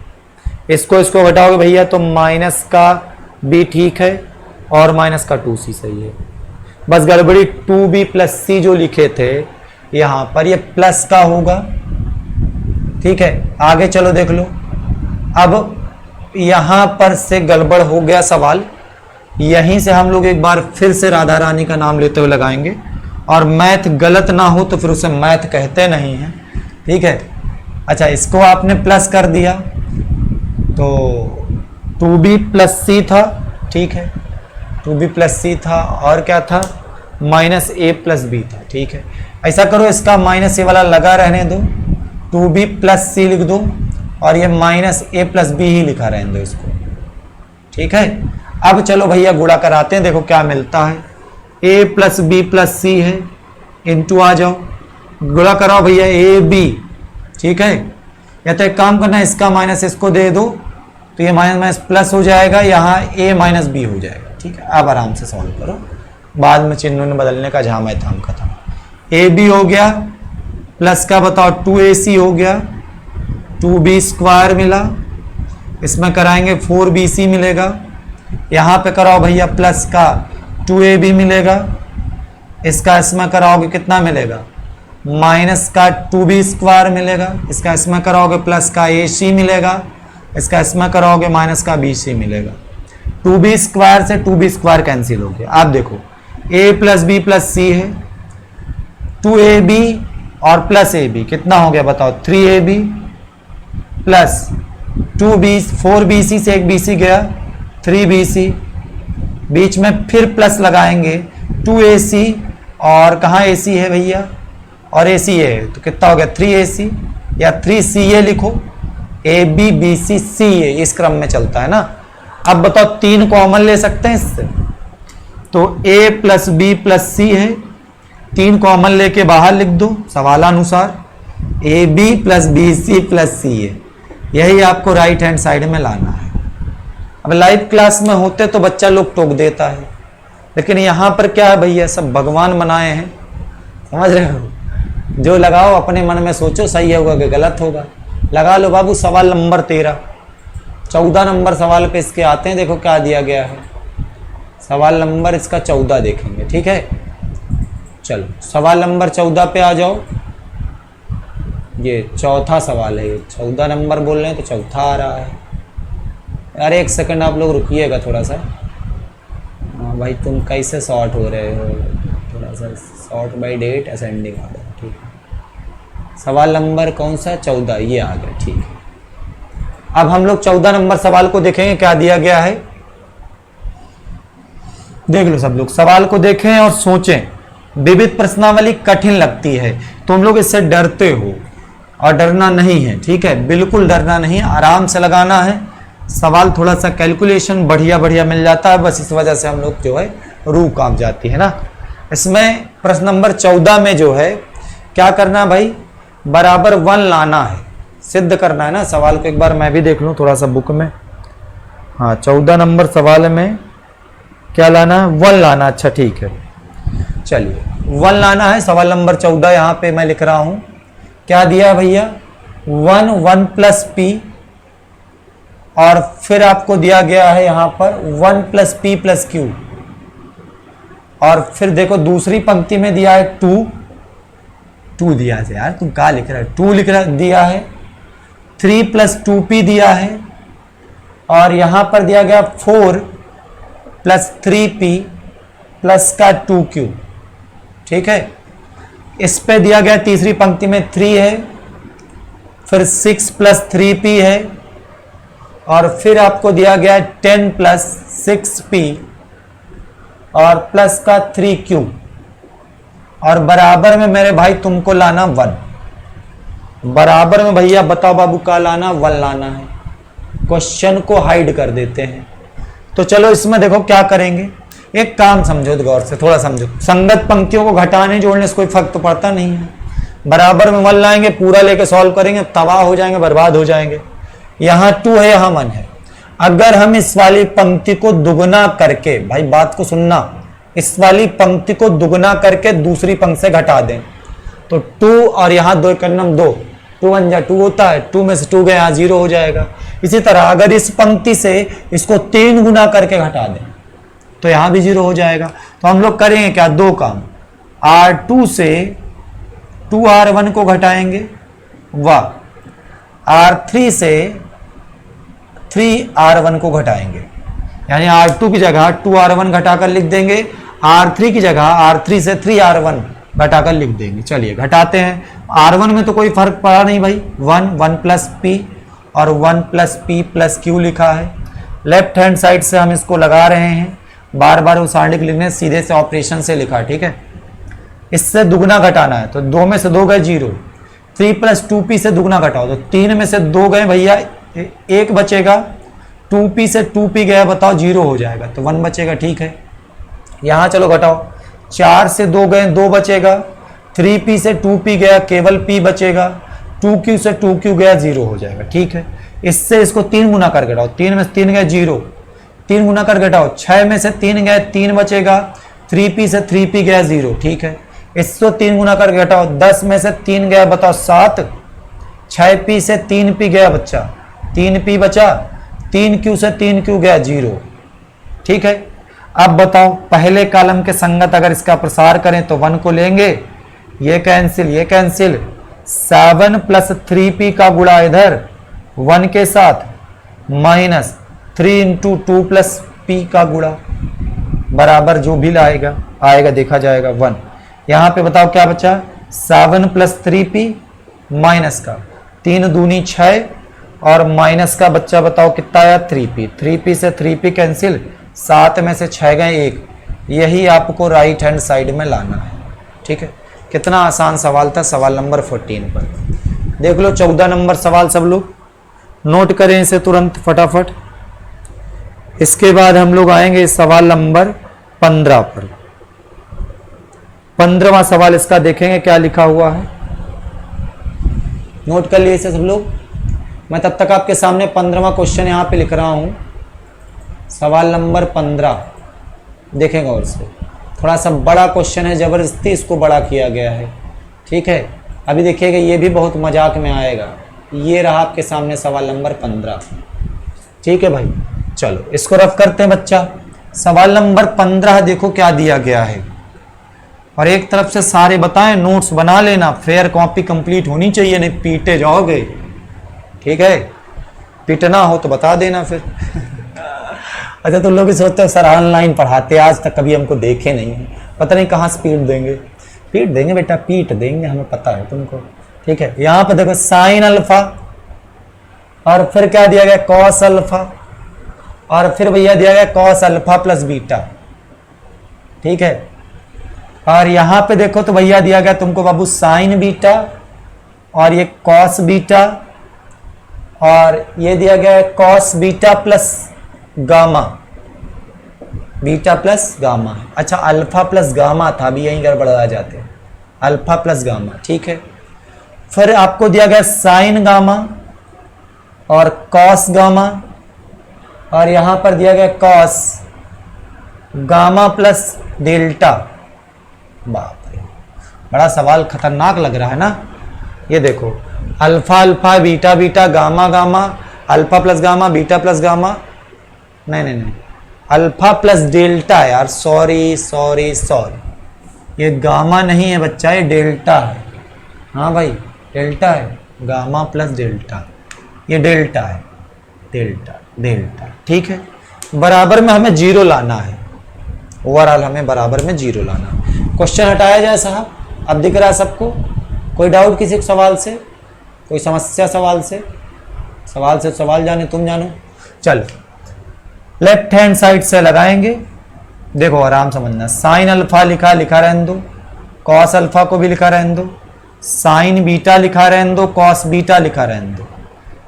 इसको इसको घटाओगे भैया तो माइनस का b, ठीक है, और माइनस का 2c सही है। बस गड़बड़ी 2b प्लस c जो लिखे थे यहाँ पर, ये प्लस का होगा, ठीक है। आगे चलो देख लो, अब यहाँ पर से गड़बड़ हो गया सवाल, यहीं से हम लोग एक बार फिर से राधा रानी का नाम लेते हुए लगाएंगे, और मैथ गलत ना हो तो फिर उसे मैथ कहते नहीं हैं, ठीक है। अच्छा इसको आपने प्लस कर दिया तो 2b प्लस c था, ठीक है, 2b प्लस c था, और क्या था माइनस a प्लस b था, ठीक है। ऐसा करो इसका माइनस a वाला लगा रहने दो, 2b प्लस c लिख दो, और ये माइनस a प्लस बी ही लिखा रहने दो इसको, ठीक है। अब चलो भैया गुणा कराते हैं, देखो क्या मिलता है, a प्लस बी प्लस सी है, इंटू आ जाओ, गुणा कराओ भैया ए बी, ठीक है। या तो एक काम करना, इसका माइनस इसको दे दो तो ये माइनस माइनस प्लस हो जाएगा, यहाँ a माइनस बी हो जाएगा, ठीक है। अब आराम से सॉल्व करो, बाद में चिन्हों ने बदलने का झाम है थाम खत्म। ए बी हो गया, प्लस का बताओ 2ac हो गया, 2b स्क्वायर मिला, इसमें कराएंगे 4bc मिलेगा, यहाँ पे कराओ भैया प्लस का 2ab मिलेगा, इसका इसमें कराओगे कितना मिलेगा माइनस का 2b स्क्वायर मिलेगा, इसका इसमें कराओगे प्लस का ac मिलेगा, इसका इसमें कराओगे माइनस का bc मिलेगा। 2b स्क्वायर से 2b स्क्वायर कैंसिल हो गया। आप देखो a प्लस बी प्लस सी है, 2ab और प्लस ab कितना हो गया बताओ 3ab, प्लस 4BC से एक BC गया 3BC, बीच में फिर प्लस लगाएंगे 2AC, और कहाँ AC है भैया, और AC है तो कितना हो गया 3AC, या 3CA लिखो, ABBCCA इस क्रम में चलता है ना। अब बताओ 3 कॉमन ले सकते हैं इससे, तो A plus B plus C है, 3 कॉमन लेके बाहर लिख दो सवालानुसार, AB plus BC plus CA, यही आपको राइट हैंड साइड में लाना है। अब लाइव क्लास में होते तो बच्चा लोग टोक देता है, लेकिन यहाँ पर क्या है भैया, सब भगवान बनाए हैं, समझ रहे हो, जो लगाओ अपने मन में सोचो सही होगा कि गलत होगा, लगा लो बाबू। सवाल नंबर 13, 14 नंबर सवाल पे इसके आते हैं, देखो क्या दिया गया है, सवाल नंबर इसका 14 देखेंगे, ठीक है। चलो सवाल नंबर 14 पे आ जाओ, ये चौथा सवाल है, 14 नंबर बोल रहे हैं तो चौथा आ रहा है। अरे एक सेकंड आप लोग रुकिएगा थोड़ा सा। हाँ भाई तुम कैसे शॉर्ट हो रहे हो, थोड़ा सा short by date ascending order, ठीक है। सवाल नंबर कौन सा, 14, ये आ गया, ठीक है। अब हम लोग 14 नंबर सवाल को देखेंगे, क्या दिया गया है देख लो सब लोग, सवाल को देखें और सोचें। विविध प्रश्नावली कठिन लगती है, तुम लोग इससे डरते हो, और डरना नहीं है, ठीक है, बिल्कुल डरना नहीं, आराम से लगाना है। सवाल थोड़ा सा कैलकुलेशन बढ़िया बढ़िया मिल जाता है, बस इस वजह से हम लोग जो है रूह कांप जाती है ना। इसमें प्रश्न नंबर 14 में जो है क्या करना है भाई, बराबर 1 लाना है, सिद्ध करना है ना। सवाल को एक बार मैं भी देख लूँ थोड़ा सा बुक में। हाँ 14 नंबर सवाल में क्या लाना है, 1 लाना, अच्छा ठीक है, चलिए 1 लाना है। सवाल नंबर 14 यहाँ पे मैं लिख रहा हूँ, क्या दिया भैया, 1 प्लस P, और फिर आपको दिया गया है यहाँ पर 1 प्लस P प्लस Q, और फिर देखो दूसरी पंक्ति में दिया है 2 दिया है यार, तुम क्या लिख रहा है, 2 लिख रहा दिया है, 3 प्लस 2P दिया है, और यहाँ पर दिया गया 4 प्लस 3P प्लस का 2Q, ठीक है। इस पे दिया गया तीसरी पंक्ति में 3 है, फिर 6 प्लस 3P है, और फिर आपको दिया गया 10 प्लस 6P और प्लस का 3Q, और बराबर में मेरे भाई तुमको लाना 1, बराबर में भैया बताओ बाबू का लाना, 1 लाना है। क्वेश्चन को हाइड कर देते हैं। तो चलो इसमें देखो क्या करेंगे, एक काम समझो गौर से, थोड़ा समझो, संगत पंक्तियों को घटाने जोड़ने से कोई फर्क तो पड़ता नहीं है। बराबर में 1 लाएंगे, पूरा लेके सॉल्व करेंगे, तबाह हो जाएंगे, बर्बाद हो जाएंगे। यहाँ 2 है, यहाँ 1 है। अगर हम इस वाली पंक्ति को दुगना करके, भाई बात को सुनना, इस वाली पंक्ति को दुगना करके दूसरी पंक्ति से घटा दें तो 2 और यहाँ 2 करनम 2, 2 1 जा 2 होता है, 2 में से 2 गया 0 हो जाएगा। इसी तरह अगर इस पंक्ति से इसको 3 गुना करके घटा दें तो यहाँ भी 0 हो जाएगा। तो हम लोग करेंगे क्या, 2 काम, R2 से 2R1 को घटाएंगे, वाह, R3 से 3R1 को घटाएंगे, यानी R2 की जगह 2R1 घटाकर लिख देंगे, R3 की जगह R3 से 3R1 घटाकर लिख देंगे। चलिए घटाते हैं। R1 में तो कोई फर्क पड़ा नहीं भाई, 1 प्लस P और 1 प्लस P प्लस Q लिखा है। लेफ्ट हैंड साइड से हम इसको लगा रहे हैं, बार बार वो सारणी लिखने, सीधे से ऑपरेशन से लिखा, ठीक है। इससे दुगना घटाना है तो 2 में से 2 गए 0, 3 प्लस 2P से दुगना घटाओ तो 3 में से 2 गए भैया, 1 बचेगा, 2P से 2P गया, बताओ 0 हो जाएगा, तो 1 बचेगा, ठीक है। यहाँ चलो घटाओ, 4 से 2 गए, 2 बचेगा, 3P से 2P गया, केवल P बचेगा, 2Q से 2Q गया, 0 हो जाएगा, ठीक है। इससे इसको 3 गुना कर घटाओ, 3 में से 3 गए 0, 3 गुना कर घटाओ, 6 में से 3 गए 3 बचेगा, 3P से 3P गया 0, ठीक है। इसको 3 गुना कर घटाओ, 10 में से 3 गया, बताओ 7, 6P से 3P गया बच्चा, 3P बचा, 3Q से 3Q गया 0, ठीक है। अब बताओ पहले कॉलम के संगत अगर इसका प्रसार करें तो 1 को लेंगे, ये कैंसिल, ये कैंसिल, 7 प्लस 3P का गुणा इधर 1 के साथ, माइनस 3 इंटू 2 प्लस P का गुणा, बराबर जो भी लाएगा आएगा देखा जाएगा 1। यहाँ पे बताओ क्या बचा, 7 प्लस 3P माइनस का 3 दूनी 6 और माइनस का बच्चा बताओ कितना आया 3p, 3p से 3p कैंसिल, 7 में से 6 गए 1, यही आपको राइट हैंड साइड में लाना है। ठीक है, कितना आसान सवाल था सवाल नंबर 14 पर। देख लो 14 नंबर सवाल सब लोग नोट करें इसे तुरंत फटाफट। इसके बाद हम लोग आएंगे सवाल नंबर 15 पर। 15वां सवाल इसका देखेंगे क्या लिखा हुआ है, नोट कर लिए इसे सब लोग। मैं तब तक आपके सामने 15वां क्वेश्चन यहाँ पे लिख रहा हूँ, सवाल नंबर 15 देखेंगे और से। थोड़ा सा बड़ा क्वेश्चन है, ज़बरदस्ती इसको बड़ा किया गया है। ठीक है, अभी देखिएगा ये भी बहुत मजाक में आएगा। ये रहा आपके सामने सवाल नंबर 15। ठीक है भाई, चलो इसको रफ करते हैं बच्चा। सवाल नंबर 15 देखो क्या दिया गया है, और एक तरफ से सारे बताएं, नोट्स बना लेना, फेयर कॉपी कंप्लीट होनी चाहिए, नहीं पीटे जाओगे। ठीक है, पीटना हो तो बता देना फिर। अच्छा, तुम लोग भी सोचते हो सर ऑनलाइन पढ़ाते, आज तक कभी हमको देखे नहीं है, पता नहीं कहाँ से पीट देंगे। पीट देंगे बेटा, पीट देंगे, हमें पता है तुमको। ठीक है, यहाँ पर देखो साइन अल्फा, और फिर क्या दिया गया कॉस अल्फा, और फिर भैया दिया गया कॉस अल्फा प्लस बीटा। ठीक है, और यहाँ पे देखो तो भैया दिया गया तुमको बाबू साइन बीटा, और ये कॉस बीटा, और ये दिया गया है cos beta plus gamma, beta plus gamma. अच्छा, अल्फा प्लस गामा था, अभी यहीं गड़बड़ आ जाते हैं, अल्फा प्लस गामा। ठीक है, फिर आपको दिया गया साइन गामा और कॉस गामा, और यहां पर दिया गया कॉस गामा प्लस डेल्टा। बाप रे, बड़ा सवाल खतरनाक लग रहा है ना। ये देखो alpha alpha, beta beta, gamma gamma, alpha plus gamma, beta plus gamma, नहीं नहीं नहीं, अल्फा प्लस डेल्टा यार, सॉरी सॉरी सॉरी, ये गामा नहीं है बच्चा, ये डेल्टा है। हाँ भाई डेल्टा है, गामा प्लस डेल्टा, ये डेल्टा है, डेल्टा डेल्टा। ठीक है, बराबर में हमें जीरो लाना है, ओवरऑल हमें बराबर में जीरो लाना है। क्वेश्चन हटाया जाए साहब, अब दिख रहा है सबको? कोई डाउट किसी सवाल से, कोई समस्या सवाल से? सवाल जाने तुम जानो। चलो लेफ्ट हैंड साइड से लगाएंगे, देखो आराम समझना। साइन अल्फा लिखा रहने दो, कॉस अल्फा को भी लिखा रहने दो, साइन बीटा लिखा रहने दो, कॉस बीटा लिखा रहने दो,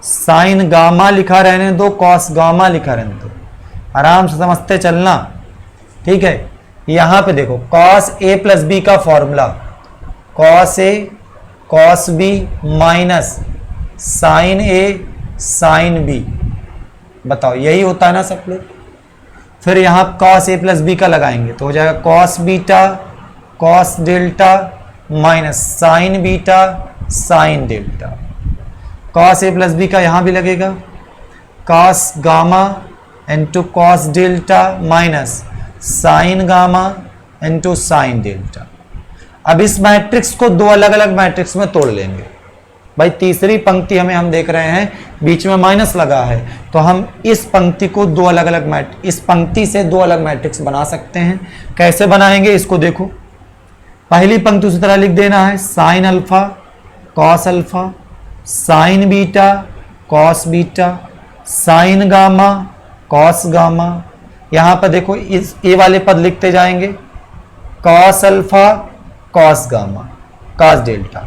साइन गामा लिखा रहने दो, कॉस गामा लिखा रहने दो, आराम से समझते चलना। ठीक है, यहां पे देखो कॉस ए प्लस बी का formula, cos A cos B minus sign A sine B, बताओ यही होता है ना सब लोग। फिर यहां कॉस ए प्लस बी का लगाएंगे तो हो जाएगा cos beta cos delta minus sine beta sine delta. Cos A plus B का यहां भी लगेगा, cos gamma into cos delta minus sine gamma into sine delta. अब इस मैट्रिक्स को दो अलग अलग मैट्रिक्स में तोड़ लेंगे भाई। तीसरी पंक्ति हम देख रहे हैं बीच में माइनस लगा है, तो हम इस पंक्ति को दो अलग अलग इस पंक्ति से दो अलग मैट्रिक्स बना सकते हैं। कैसे बनाएंगे इसको देखो। पहली पंक्ति उसी तरह लिख देना है, sign alpha cos alpha sign beta cos beta sign gamma cos gamma. यहां पर देखो इस ए वाले पद लिखते जाएंगे, cos alpha cos gamma cos delta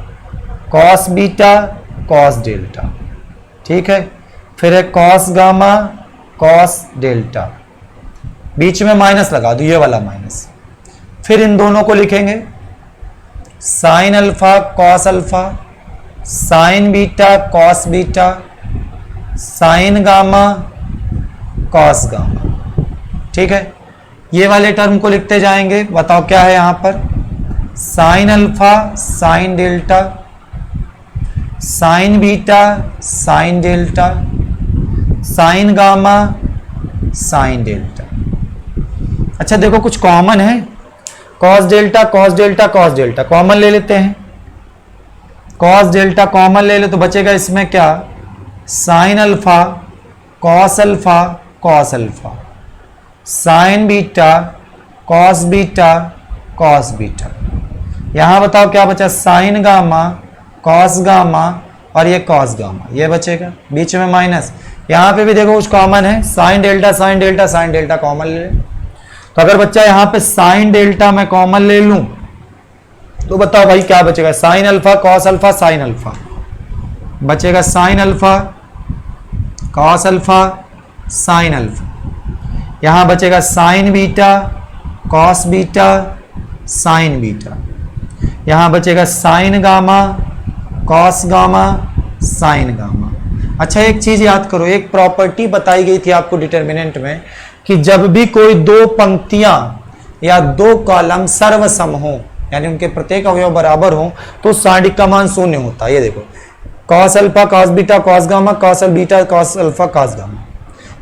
cos beta cos delta. ठीक है, फिर है कॉस गामा कॉस डेल्टा, बीच में माइनस लगा दो, ये वाला माइनस। फिर इन दोनों को लिखेंगे sign alpha cos alpha sign beta cos beta sign gamma cos gamma. ठीक है, ये वाले टर्म को लिखते जाएंगे। बताओ क्या है यहां पर, sine alpha sine delta sign beta sine delta sign gamma sine delta. अच्छा देखो कुछ कॉमन है, cos delta cos delta cos delta common ले लेते हैं। कॉस डेल्टा कॉमन ले ले तो बचेगा इसमें क्या, sign alpha cos alpha cos alpha sign beta cos beta cos beta. यहां बताओ क्या बचा, साइन गामा कॉस गामा और ये कॉस गामा, ये बचेगा, बीच में माइनस। यहाँ पे भी देखो कुछ कॉमन है, sine delta sine delta sine delta common ले लें। तो अगर बच्चा यहाँ पे साइन डेल्टा मैं कॉमन ले लूं तो बताओ भाई क्या बचेगा, sine alpha cos alpha sine alpha बचेगा, sine alpha cos alpha sine alpha. यहां बचेगा sine beta cos beta sine beta. यहां बचेगा sine gamma cos gamma sine gamma. अच्छा एक चीज याद करो, एक प्रॉपर्टी बताई गई थी आपको डिटर्मिनेंट में कि जब भी कोई दो पंक्तियां या दो कॉलम सर्वसम हो, यानी उनके प्रत्येक अवयव बराबर हो, तो सारणिक का मान शून्य होता है। ये देखो cos alpha cos beta cos gamma cos beta cos alpha cos gamma,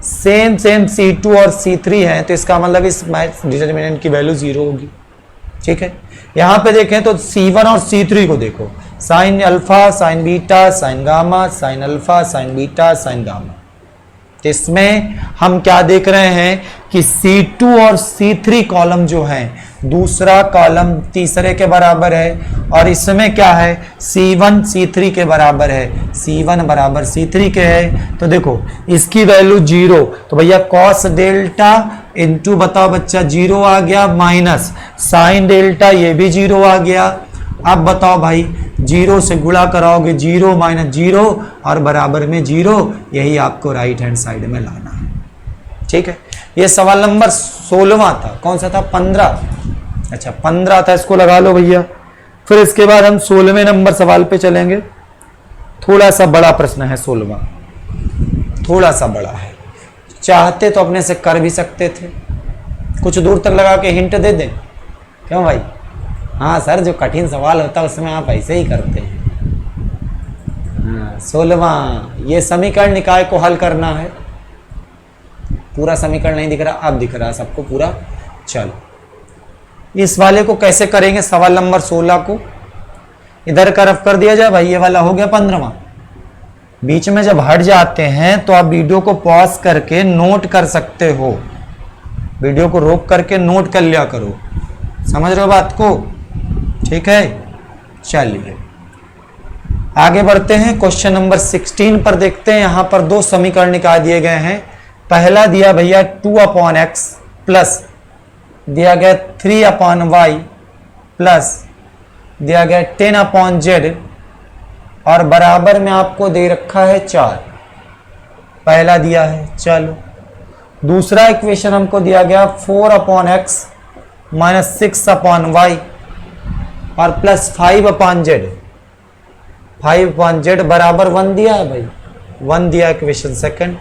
same C2 और C3 है, तो इसका मतलब इस डिटर्मिनेंट की वैल्यू 0 होगी। ठीक है, यहां पे देखें तो C1 और C3 को देखो, sine alpha sign beta sign gamma sine alpha sign beta sign gamma. तो इसमें हम क्या देख रहे हैं कि C2 और C3 कॉलम जो है, दूसरा कॉलम तीसरे के बराबर है, और इसमें क्या है C1 C3 के बराबर है, C1 बराबर C3 के है। तो देखो इसकी वैल्यू 0, तो भैया कॉस डेल्टा इंटू बताओ बच्चा 0 आ गया, माइनस साइन डेल्टा ये भी 0 आ गया। अब बताओ भाई 0 से गुणा कराओगे 0 माइनस 0 और बराबर में 0, यही आपको राइट हैंड साइड में लाना है। ठीक है, ये सवाल नंबर 16वां था, कौन सा था 15, अच्छा 15 था, इसको लगा लो भैया। फिर इसके बाद हम 16वें नंबर सवाल पे चलेंगे। थोड़ा सा बड़ा प्रश्न है 16वां, थोड़ा सा बड़ा है, चाहते तो अपने से कर भी सकते थे, कुछ दूर तक लगा के हिंट दे दें, क्यों भाई? हाँ सर, जो कठिन सवाल होता है उसमें आप ऐसे ही करते हैं। हाँ 16वां, ये समीकरण निकाय को हल करना है। पूरा समीकरण नहीं दिख रहा, अब दिख रहा सबको पूरा। चलो इस वाले को कैसे करेंगे, सवाल नंबर 16 को इधर का रफ कर दिया जाए भाई, ये वाला हो गया 15वां। बीच में जब हट जाते हैं तो आप वीडियो को पॉज करके नोट कर सकते हो, वीडियो को रोक करके नोट कर लिया करो, समझ रहे हो बात को? ठीक है, चलिए आगे बढ़ते हैं। क्वेश्चन नंबर 16 पर देखते हैं। यहां पर दो समीकरण निकाल दिए गए हैं। पहला दिया भैया 2/x प्लस दिया गया 3/y प्लस दिया गया 10/z और बराबर में आपको दे रखा है 4, पहला दिया है। चलो दूसरा इक्वेशन हमको दिया गया 4/x माइनस 6/y और प्लस 5/z, 5/z बराबर 1 दिया है भाई, 1 दिया इक्वेशन सेकंड।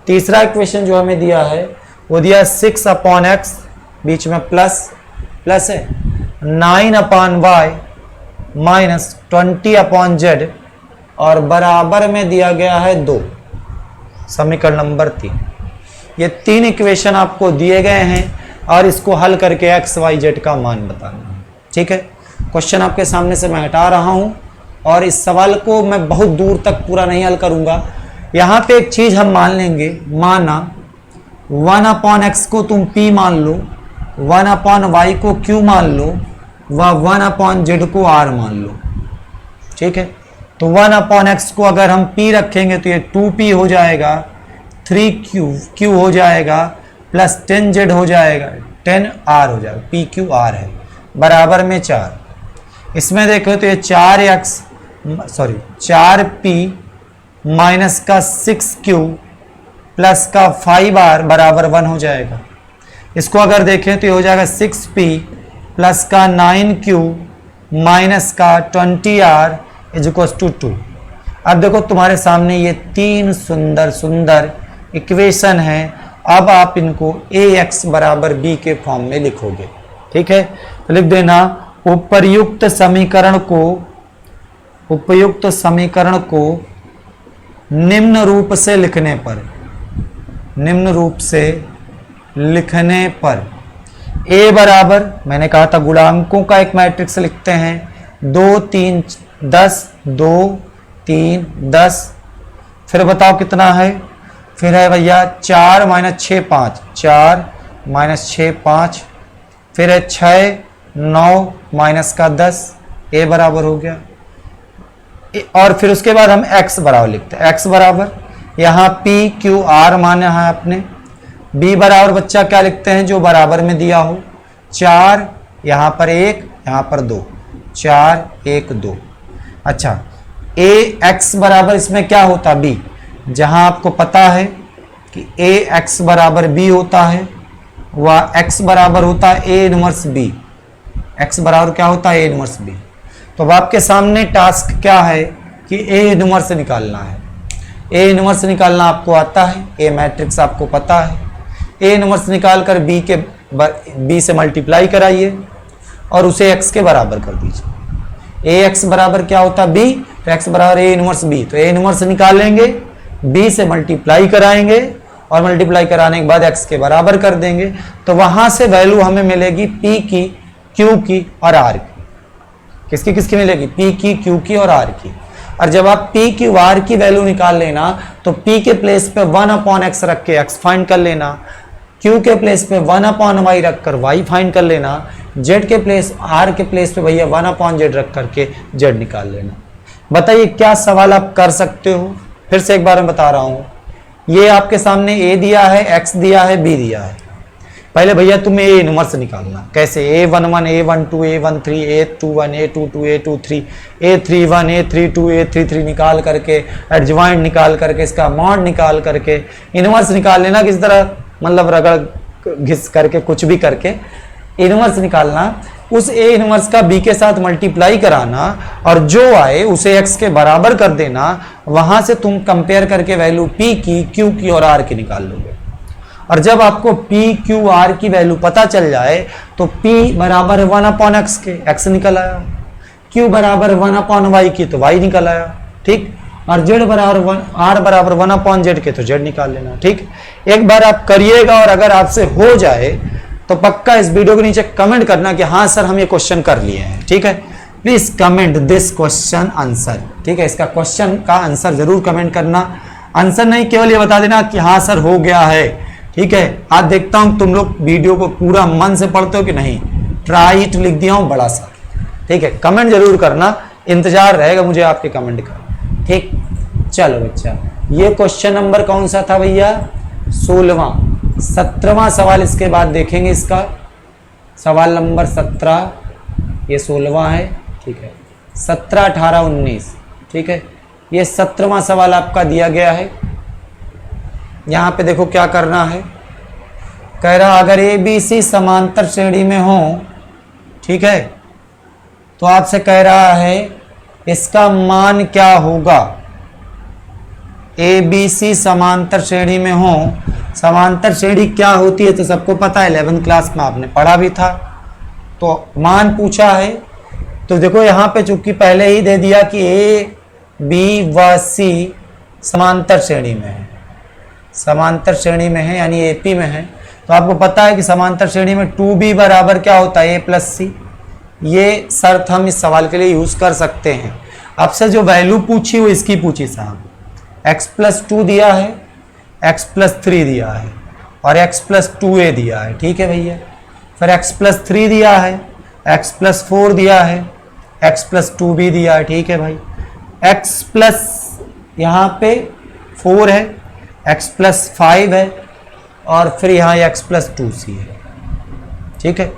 तीसरा इक्वेशन जो हमें दिया है वो दिया 6/x, बीच में प्लस प्लस है, 9/y माइनस 20/z और बराबर में दिया गया है 2, समीकरण नंबर 3। ये 3 इक्वेशन आपको दिए गए हैं और इसको हल करके x y z का मान बताना है। ठीक है, क्वेश्चन आपके सामने से मैं हटा रहा हूं और इस सवाल को मैं बहुत दूर तक पूरा नहीं हल करूंगा। यहां पे एक चीज हम मान लेंगे, माना 1/x को तुम p मान लो, 1/y को q मान लो व 1/z को r मान लो। ठीक है, तो 1/x को अगर हम p रखेंगे तो ये 2p हो जाएगा, 3q हो जाएगा प्लस 10z हो जाएगा, 10r हो जाएगा, pqr है, बराबर में 4। इसमें देखो तो ये 4p माइनस का 6q प्लस का 5r बराबर 1 हो जाएगा। इसको अगर देखें तो ये हो जाएगा 6p प्लस का 9q माइनस का 20r इज इक्वल टू 2। अब देखो तुम्हारे सामने ये 3 सुंदर सुंदर इक्वेशन है। अब आप इनको ax बराबर b के फॉर्म में लिखोगे। ठीक है, तो लिख देना उपयुक्त समीकरण को निम्न रूप से लिखने पर a बराबर, मैंने कहा था गुणांकों का एक मैट्रिक्स लिखते हैं, 2 3 10 2 3 10। फिर बताओ कितना है, फिर है भैया 4 माइनस 6 5, 4 माइनस 6 5, फिर है 6 9 माइनस का 10, ए बराबर हो गया। और फिर उसके बाद हम x बराबर लिखते हैं, x बराबर यहाँ p q r माना है आपने, b बराबर बच्चा क्या लिखते हैं जो बराबर में दिया हो, 4 यहाँ पर 1 यहाँ पर 2, 4 1 2। अच्छा a x बराबर इसमें क्या होता b, जहां आपको पता है कि a x बराबर b होता है, वह x बराबर होता है a इनवर्स b, x बराबर क्या होता है a इनवर्स b। तो अब आपके सामने टास्क क्या है कि a इनवर्स निकालना है। a इनवर्स निकालना आपको आता है, a मैट्रिक्स आपको पता है, a इनवर्स निकाल कर b से मल्टीप्लाई कराइए और उसे x के बराबर कर दीजिए। a x बराबर क्या होता है b, तो x बराबर a इनवर्स b, तो a इनवर्स निकालेंगे, b से मल्टीप्लाई कराएंगे और मल्टीप्लाई कराने के बाद x के बराबर कर देंगे, तो वहां से वैल्यू हमें मिलेगी p की, q की और r की। किसकी किसकी मिलेगी, p की, q की और r की। और जब आप p की r की वैल्यू निकाल लेना तो p के प्लेस पे 1/x रख के x फाइंड कर लेना, q के प्लेस पे 1/y रख कर y फाइंड कर लेना, z के प्लेस r के प्लेस पे भैया 1/z रख करके z निकाल लेना। बताइए क्या सवाल आप कर सकते हो। फिर से एक बार मैं बता रहा हूं, ये आपके सामने a दिया है, x दिया है, b दिया है। पहले भैया तुम्हें a इनवर्स निकालना, कैसे, a11 a12 a13 a21 a22 a23 a31 a32 a33 निकाल करके, एडजॉइंट निकाल करके, इसका मॉड निकाल करके इनवर्स निकाल लेना। किस तरह, मतलब रगड़ घिस करके कुछ भी करके इनवर्स निकालना, उस a इनवर्स का b के साथ मल्टीप्लाई कराना और जो आए उसे x के बराबर कर देना। वहां से तुम कंपेयर करके वैल्यू p की, q की और r की निकाल लोगे। और जब आपको p q r की वैल्यू पता चल जाए तो p बराबर 1/x के, x निकल आया, q बराबर 1/y की तो y निकल आया, ठीक। और z बराबर r बराबर 1/z के तो z निकाल लेना, ठीक। एक बार आप करिएगा और अगर आपसे हो जाए तो पक्का इस वीडियो के नीचे कमेंट करना कि हाँ सर हम ये क्वेश्चन कर लिए हैं, ठीक है। Please comment this question answer, ठीक है। इसका क्वेश्चन का आंसर जरूर कमेंट करना, आंसर नहीं केवल ये बता देना कि हाँ सर हो गया है, ठीक है। आज देखता हूं तुम लोग वीडियो को पूरा मन से पढ़ते हो कि नहीं। ट्राई टू लिख दिया हूं बड़ा सा, ठीक है। कमेंट जरूर करना, इंतजार रहेगा मुझे आपके कमेंट का, ठीक। चलो बच्चा, ये क्वेश्चन नंबर कौन सा था भैया, 16वां। 17वां सवाल इसके बाद देखेंगे, इसका सवाल नंबर 17, ये 16वां है, ठीक है। 17 18 19, ठीक है। ये 17वां सवाल आपका दिया गया है। यहाँ पे देखो क्या करना है, कह रहा अगर ए बी सी समांतर श्रेणी में हो, ठीक है, तो आपसे कह रहा है इसका मान क्या होगा। ए बी सी समांतर श्रेणी में हो, समांतर श्रेणी क्या होती है तो सबको पता है, 11th क्लास में आपने पढ़ा भी था। तो मान पूछा है, तो देखो यहाँ पे चूंकि पहले ही दे दिया कि ए बी व सी समांतर श्रेणी में है, समांतर श्रेणी में है यानी एपी में है, तो आपको पता है कि समांतर श्रेणी में 2b बराबर क्या होता है, a प्लस सी। ये शर्त हम इस सवाल के लिए यूज कर सकते हैं। आपसे जो वैल्यू पूछी वो इसकी पूछी साहब, x प्लस 2 दिया है, x प्लस 3 दिया है और x प्लस 2a दिया है, ठीक है भैया। फिर x प्लस 3 दिया है, x प्लस 4 दिया है, x प्लस 2b दिया है, ठीक है भाई। x प्लस यहाँ पे 4 है, x प्लस 5 है और फिर यहाँ x प्लस 2c है, ठीक है।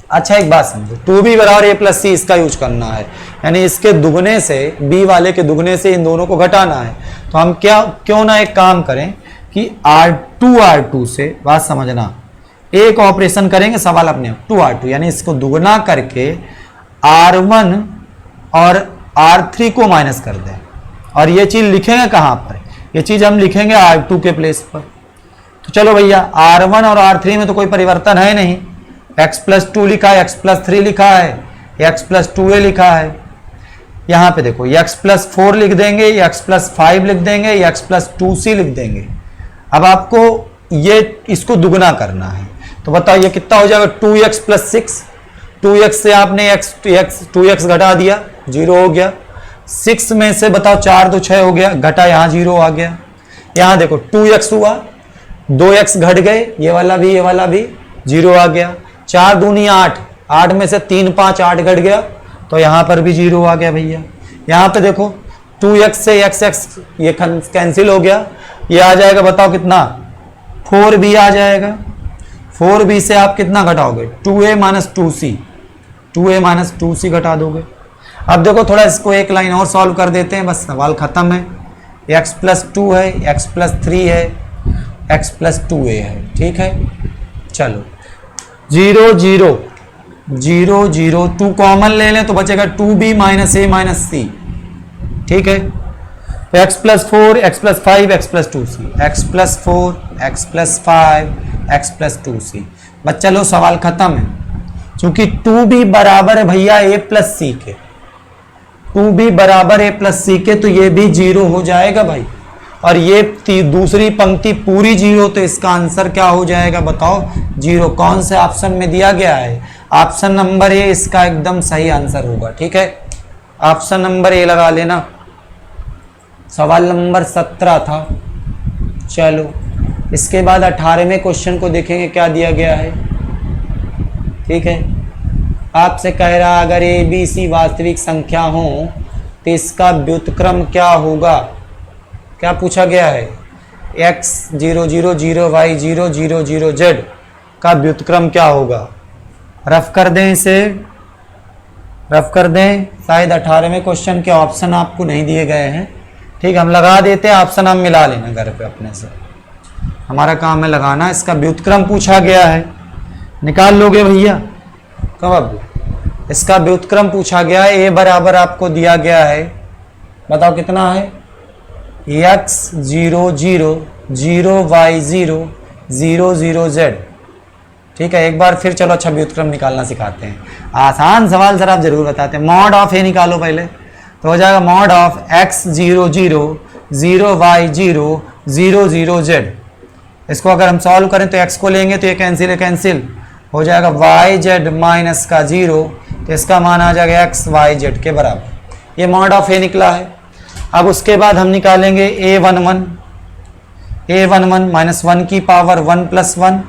अच्छा एक बात समझो, 2b बराबर a प्लस सी इसका यूज करना है, यानी इसके दुगने से, b वाले के दुगने से इन दोनों को घटाना है। तो हम क्यों ना एक काम करें कि R2 से, बात समझना, एक ऑपरेशन करेंगे सवाल अपने 2R2 यानी इसको दुगना करके R1 और R3 को माइनस कर दें और ये चीज लिखेंगे कहाँ पर, ये चीज हम लिखेंगे R2 के प्लेस पर। तो चलो भैया R1 और R3 में तो कोई परिवर्तन है नहीं, x प्लस 2 लिखा है, x प्लस 3 लिखा है, x प्लस 2a लिखा है। यहाँ पे देखो x प्लस 4 लिख देंगे, x प्लस 5 लिख देंगे, x प्लस 2c लिख देंगे। अब आपको ये इसको दुगना करना है, तो बताओ ये कितना हो जाएगा, 2x प्लस 6। 2x से आपने x घटा दिया, 0 हो गया। 6 में से बताओ 4 तो 6 हो गया, घटा यहाँ 0 आ गया। यहाँ देखो 2x हुआ, 2x घट गए, ये वाला भी 0 आ गया। 4 दूनी 8, 8 में से 3 5 8 घट गया, तो यहाँ पर भी 0 आ गया भैया। यहाँ पे देखो 2x से x ये कैंसिल हो गया, ये आ जाएगा बताओ कितना 4b आ जाएगा। 4b से आप कितना घटाओगे 2a minus 2c, 2a minus 2c घटा दोगे। अब देखो थोड़ा इसको एक लाइन और सॉल्व कर देते हैं, बस सवाल खत्म है। x प्लस 2 है, x प्लस 3 है, x प्लस 2a है, ठीक है। चलो 0 0 0 0 2 कॉमन ले लें तो बचेगा 2b minus a minus c, ठीक है। तो x plus 4, x plus 5, x plus 2c, x plus 4, x plus 5, x plus 2c। बच्चा लो सवाल खत्म है, क्योंकि 2b बराबर है भैया a प्लस c के, 2b बराबर a प्लस c के, तो ये भी 0 हो जाएगा भाई। और ये दूसरी पंक्ति पूरी 0, तो इसका आंसर क्या हो जाएगा बताओ 0। कौन से ऑप्शन में दिया गया है? ऑप्शन नंबर ए इसका एकदम सही आंसर होगा, ठीक है। ऑप्शन नंबर ए लगा लेना। सवाल नंबर 17 था। चलो इसके बाद 18वें क्वेश्चन को देखेंगे क्या दिया गया है, ठीक है। आपसे कह रहा अगर ए बी सी वास्तविक संख्या हो तो इसका व्युत्क्रम क्या होगा। क्या पूछा गया है? x 0 0 0 y 0 0 0 z का व्युत्क्रम क्या होगा। रफ कर दें इसे, रफ कर दें। शायद 18वें क्वेश्चन के ऑप्शन आपको नहीं दिए गए हैं, ठीक। हम लगा देते हैं, ऑप्शन आप मिला लेना घर पे अपने से, हमारा काम है लगाना। इसका व्युत्क्रम पूछा गया है, निकाल लोगे भैया कब? इसका व्युत्क्रम पूछा गया है। ए बराबर आपको दिया गया है, बताओ कितना है? x 0 0 0 y 0 0 0 z, ठीक है। एक बार फिर चलो अच्छा व्युत्क्रम निकालना सिखाते हैं। आसान सवाल सर आप जरूर बताते हैं। मॉड ऑफ ए निकालो पहले, तो हो जाएगा mod of x 0 0 0 y 0 0 0 z। इसको अगर हम सॉल्व करें तो x को लेंगे तो ये कैंसिल है, कैंसिल हो जाएगा y z माइनस का 0, तो इसका मान आ जाएगा x y z के बराबर। ये मॉड ऑफ ए निकला है। अब उसके बाद हम निकालेंगे a11 माइनस 1 की पावर 1 प्लस 1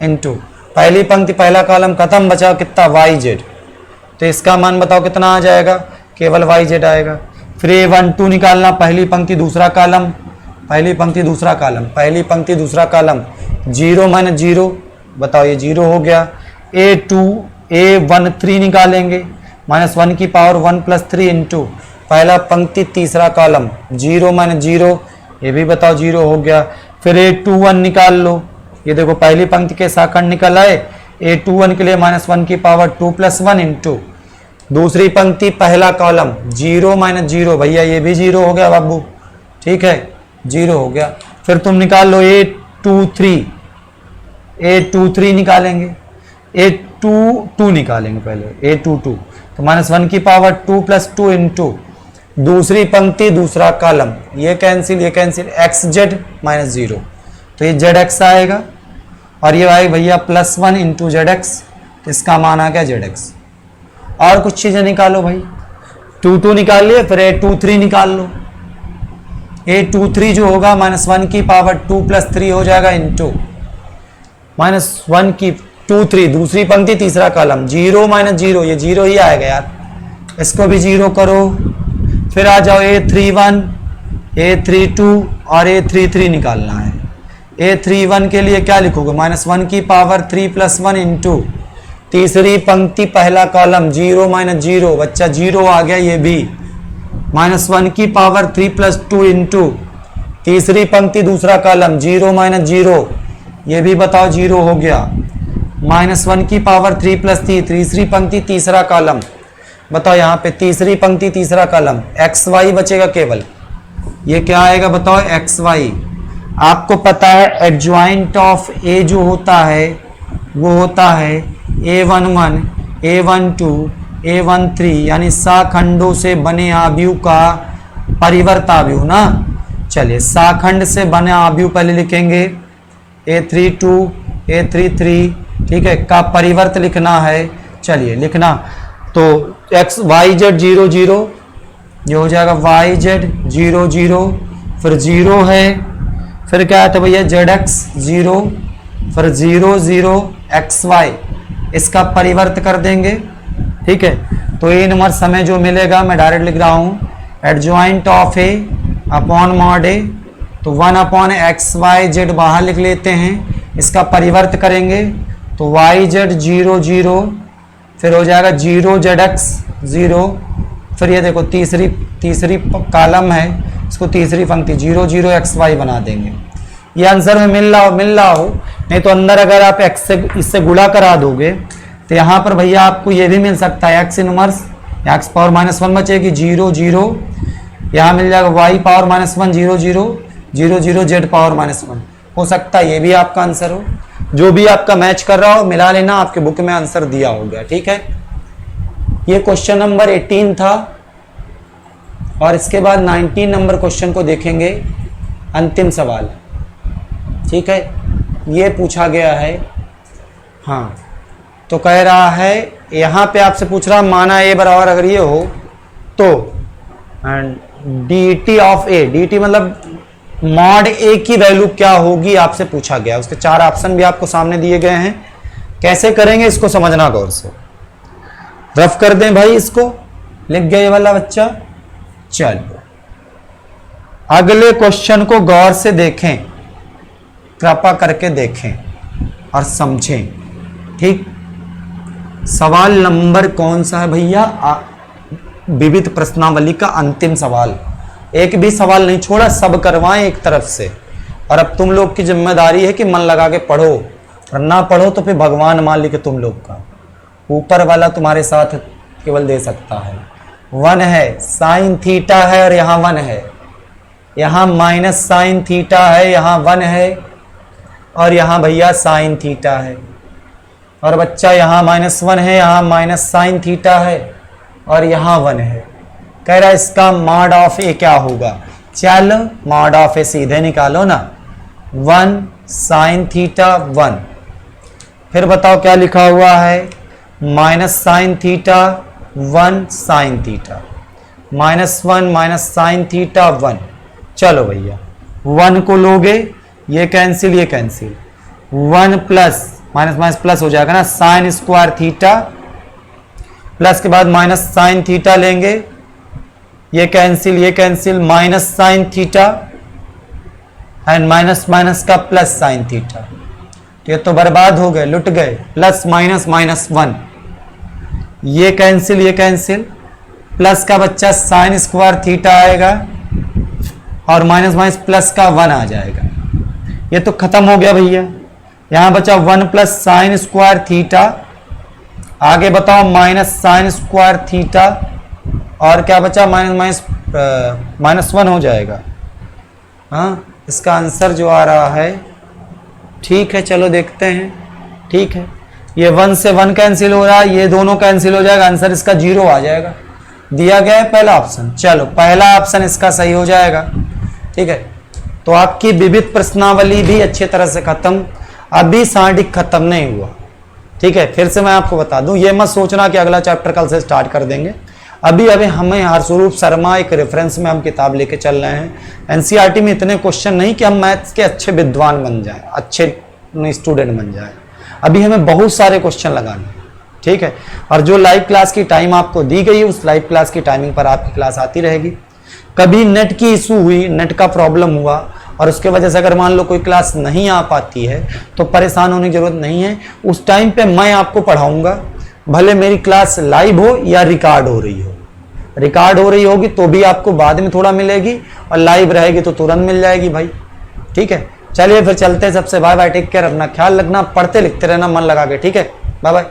इंटू पहली पंक्ति पहला कॉलम खत्म, बचा कितना yz, तो इसका मान बताओ कितना आ जाएगा, केवल yz आएगा। फिर a12 निकालना, पहली पंक्ति दूसरा कॉलम, पहली पंक्ति दूसरा कॉलम, पहली पंक्ति दूसरा कॉलम, 0 माइनस 0 बताओ ये 0 हो गया। a13 निकालेंगे, माइनस 1 की पावर 1 प्लस 3 इंटू पहला पंक्ति तीसरा कॉलम, 0 माइनस 0 ये भी बताओ 0 हो गया। फिर a21 निकाल लो, ये देखो पहली पंक्ति के साखंड निकल आए। a21 के लिए माइनस 1 की पावर 2 प्लस 1 इंटू दूसरी पंक्ति पहला कॉलम, 0 माइनस 0 भैया ये भी 0 हो गया बाबू, ठीक है 0 हो गया। फिर तुम निकाल लो a23 निकालेंगे, a22 निकालेंगे पहले, a22 तो माइनस 1 की पावर 2 प्लस 2 इंटू दूसरी पंक्ति दूसरा कॉलम, ये कैंसिल ये कैंसिल, xz माइनस 0 तो ये zx आएगा। और ये आएगा भैया प्लस 1 इंटू zx, तो इसका मान आ गया zx। और कुछ चीज़ें निकालो भाई, 2 निकाल लिए, फिर a23 निकाल लो। a23 जो होगा माइनस 1 की पावर 2 प्लस 3 हो जाएगा इंटू माइनस 1 की 2 3 दूसरी पंक्ति तीसरा कॉलम, 0 माइनस 0 ये 0 ही आएगा यार, इसको भी 0 करो। फिर आ जाओ a31 a32 और a33 निकालना है। a31 के लिए क्या लिखोगे, माइनस 1 की पावर 3 प्लस 1 इंटू तीसरी पंक्ति पहला कॉलम, 0 माइनस 0 बच्चा 0 आ गया, ये भी माइनस 1 की पावर 3 प्लस 2 इंटू तीसरी पंक्ति दूसरा कॉलम, 0 माइनस 0 ये भी बताओ 0 हो गया। माइनस 1 की पावर 3 प्लस 3 तीसरी पंक्ति तीसरा कॉलम, बताओ यहाँ पे तीसरी पंक्ति तीसरा कॉलम, एक्स वाई बचेगा केवल, ये क्या आएगा बताओ एक्स वाई। आपको पता है एडजॉइंट ऑफ ए जो होता है वो होता है a11 a12 a13 यानी साखंडों से बने आव्यूह का परिवर्त आव्यूह ना। चलिए साखंड से बने आव्यूह पहले लिखेंगे, a32 a33 ठीक है का परिवर्त लिखना है। चलिए लिखना तो x y z 0 0 ये हो जाएगा y z 0 0, फिर 0 है, फिर क्या आता है भैया zx 0, फिर 0 0 xy इसका परिवर्त कर देंगे, ठीक है। तो ए इनवर्स हमें जो मिलेगा मैं डायरेक्ट लिख रहा हूँ adjoint of A upon mod A, तो 1 अपॉन एक्स वाई जेड बाहर लिख लेते हैं, इसका परिवर्त करेंगे तो वाई जेड 0 0, फिर हो जाएगा 0 जेड एक्स 0, फिर ये देखो तीसरी कॉलम है, इसको तीसरी पंक्ति 0 0 एक्स वाई बना देंगे। ये आंसर में मिल रहा हो, नहीं तो अंदर अगर आप एक्स से इससे गुणा करा दोगे तो यहाँ पर भैया आपको ये भी मिल सकता है एक्स इनवर्स, एक्स पावर -1 बचेगी 0 0, यहाँ मिल जाएगा वाई पावर -1 0 0 0 0 जेड पावर -1, हो सकता है ये भी आपका आंसर हो। जो भी आपका मैच कर रहा हो मिला लेना, आपके बुक में आंसर दिया हो गया। ठीक है, ये क्वेश्चन नंबर 18 था और इसके बाद 19 नंबर क्वेश्चन को देखेंगे, अंतिम सवाल। ठीक है, ये पूछा गया है, हाँ तो कह रहा है यहाँ पे आपसे पूछ रहा माना ए बराबर अगर ये हो तो D T of A, D T मतलब मॉड ए की वैल्यू क्या होगी आपसे पूछा गया। उसके 4 ऑप्शन भी आपको सामने दिए गए हैं, कैसे करेंगे इसको समझना गौर से। रफ कर दें भाई, इसको लिख गया ये वाला बच्चा। चलो अगले क्वेश्चन को गौर से देखें, कृपा करके देखें और समझें। ठीक, सवाल नंबर कौन सा है भैया? विविध प्रश्नावली का अंतिम सवाल, एक भी सवाल नहीं छोड़ा, सब करवाएं एक तरफ से। और अब तुम लोग की जिम्मेदारी है कि मन लगा के पढ़ो, और ना पढ़ो तो फिर भगवान मान ली कि तुम लोग का, ऊपर वाला तुम्हारे साथ केवल दे सकता है। 1 है साइन थीटा है और यहाँ 1 है, यहाँ माइनस साइन थीटा है, यहाँ 1 है और यहाँ भैया साइन थीटा है। और बच्चा यहाँ -1 है, यहाँ माइनस साइन थीटा है और यहाँ 1 है। कह रहा है इसका मॉड ऑफ ए क्या होगा? चलो मॉड ऑफ ए सीधे निकालो ना, 1 साइन थीटा 1, फिर बताओ क्या लिखा हुआ है, minus sine theta 1 sine theta, -1 minus sine theta 1। चलो भैया 1 को लोगे, ये कैंसिल ये cancel, 1 plus minus minus plus हो जाएगा ना, साइन स्क्वायर थीटा, प्लस के बाद माइनस साइन थीटा लेंगे, ये cancel minus sine theta and minus minus का प्लस साइन थीटा, ये तो बर्बाद हो गए, लुट गए। प्लस माइनस -1, ये कैंसिल, प्लस का बच्चा साइन स्क्वायर थीटा आएगा और माइनस माइनस प्लस का 1 आ जाएगा। ये तो खत्म हो गया भैया। यहां बचा 1 प्लस साइन स्क्वायर थीटा, आगे बताओ माइनस साइन स्क्वायर थीटा, और क्या बचा -1 हो जाएगा। हाँ, इसका आंसर जो आ रहा है, ठीक है चलो देखते हैं। ठीक है, ये 1 से 1 कैंसिल हो रहा है, ये दोनों कैंसिल हो जाएगा, आंसर इसका 0 आ जाएगा। दिया गया है पहला ऑप्शन, चलो पहला ऑप्शन इसका सही हो जाएगा। ठीक है, तो आपकी विविध प्रश्नावली भी अच्छी तरह से खत्म, अभी सांडिक खत्म नहीं हुआ। ठीक है, फिर से मैं आपको बता दूं, ये मत सोचना कि अगला चैप्टर कल से स्टार्ट कर देंगे। अभी हमें हरस्वरूप शर्मा एक रेफरेंस में हम किताब लेके चल रहे हैं। एनसीईआरटी में इतने क्वेश्चन नहीं कि हम मैथ्स के अच्छे विद्वान बन जाएं, अच्छे स्टूडेंट बन जाएं। अभी हमें बहुत सारे क्वेश्चन लगाने हैं। ठीक है, और जो लाइव क्लास की टाइम आपको दी गई है, उस लाइव क्लास की टाइमिंग पर आपकी क्लास आती रहेगी। कभी नेट की इशू हुई, नेट का प्रॉब्लम हुआ और उसके वजह से अगर मान लो कोई क्लास नहीं आ पाती है तो परेशान होने की जरूरत नहीं है। उस टाइम पे मैं आपको पढ़ाऊंगा, भले मेरी क्लास लाइव हो या रिकॉर्ड हो रही हो। रिकॉर्ड हो रही होगी तो भी आपको बाद में थोड़ा मिलेगी, और लाइव रहेगी तो तुरंत मिल जाएगी भाई। ठीक है, चलिए फिर चलते हैं। सबसे बाय बाय, टेक केयर, अपना ख्याल रखना, पढ़ते लिखते रहना मन लगा के। ठीक है, बाय बाय।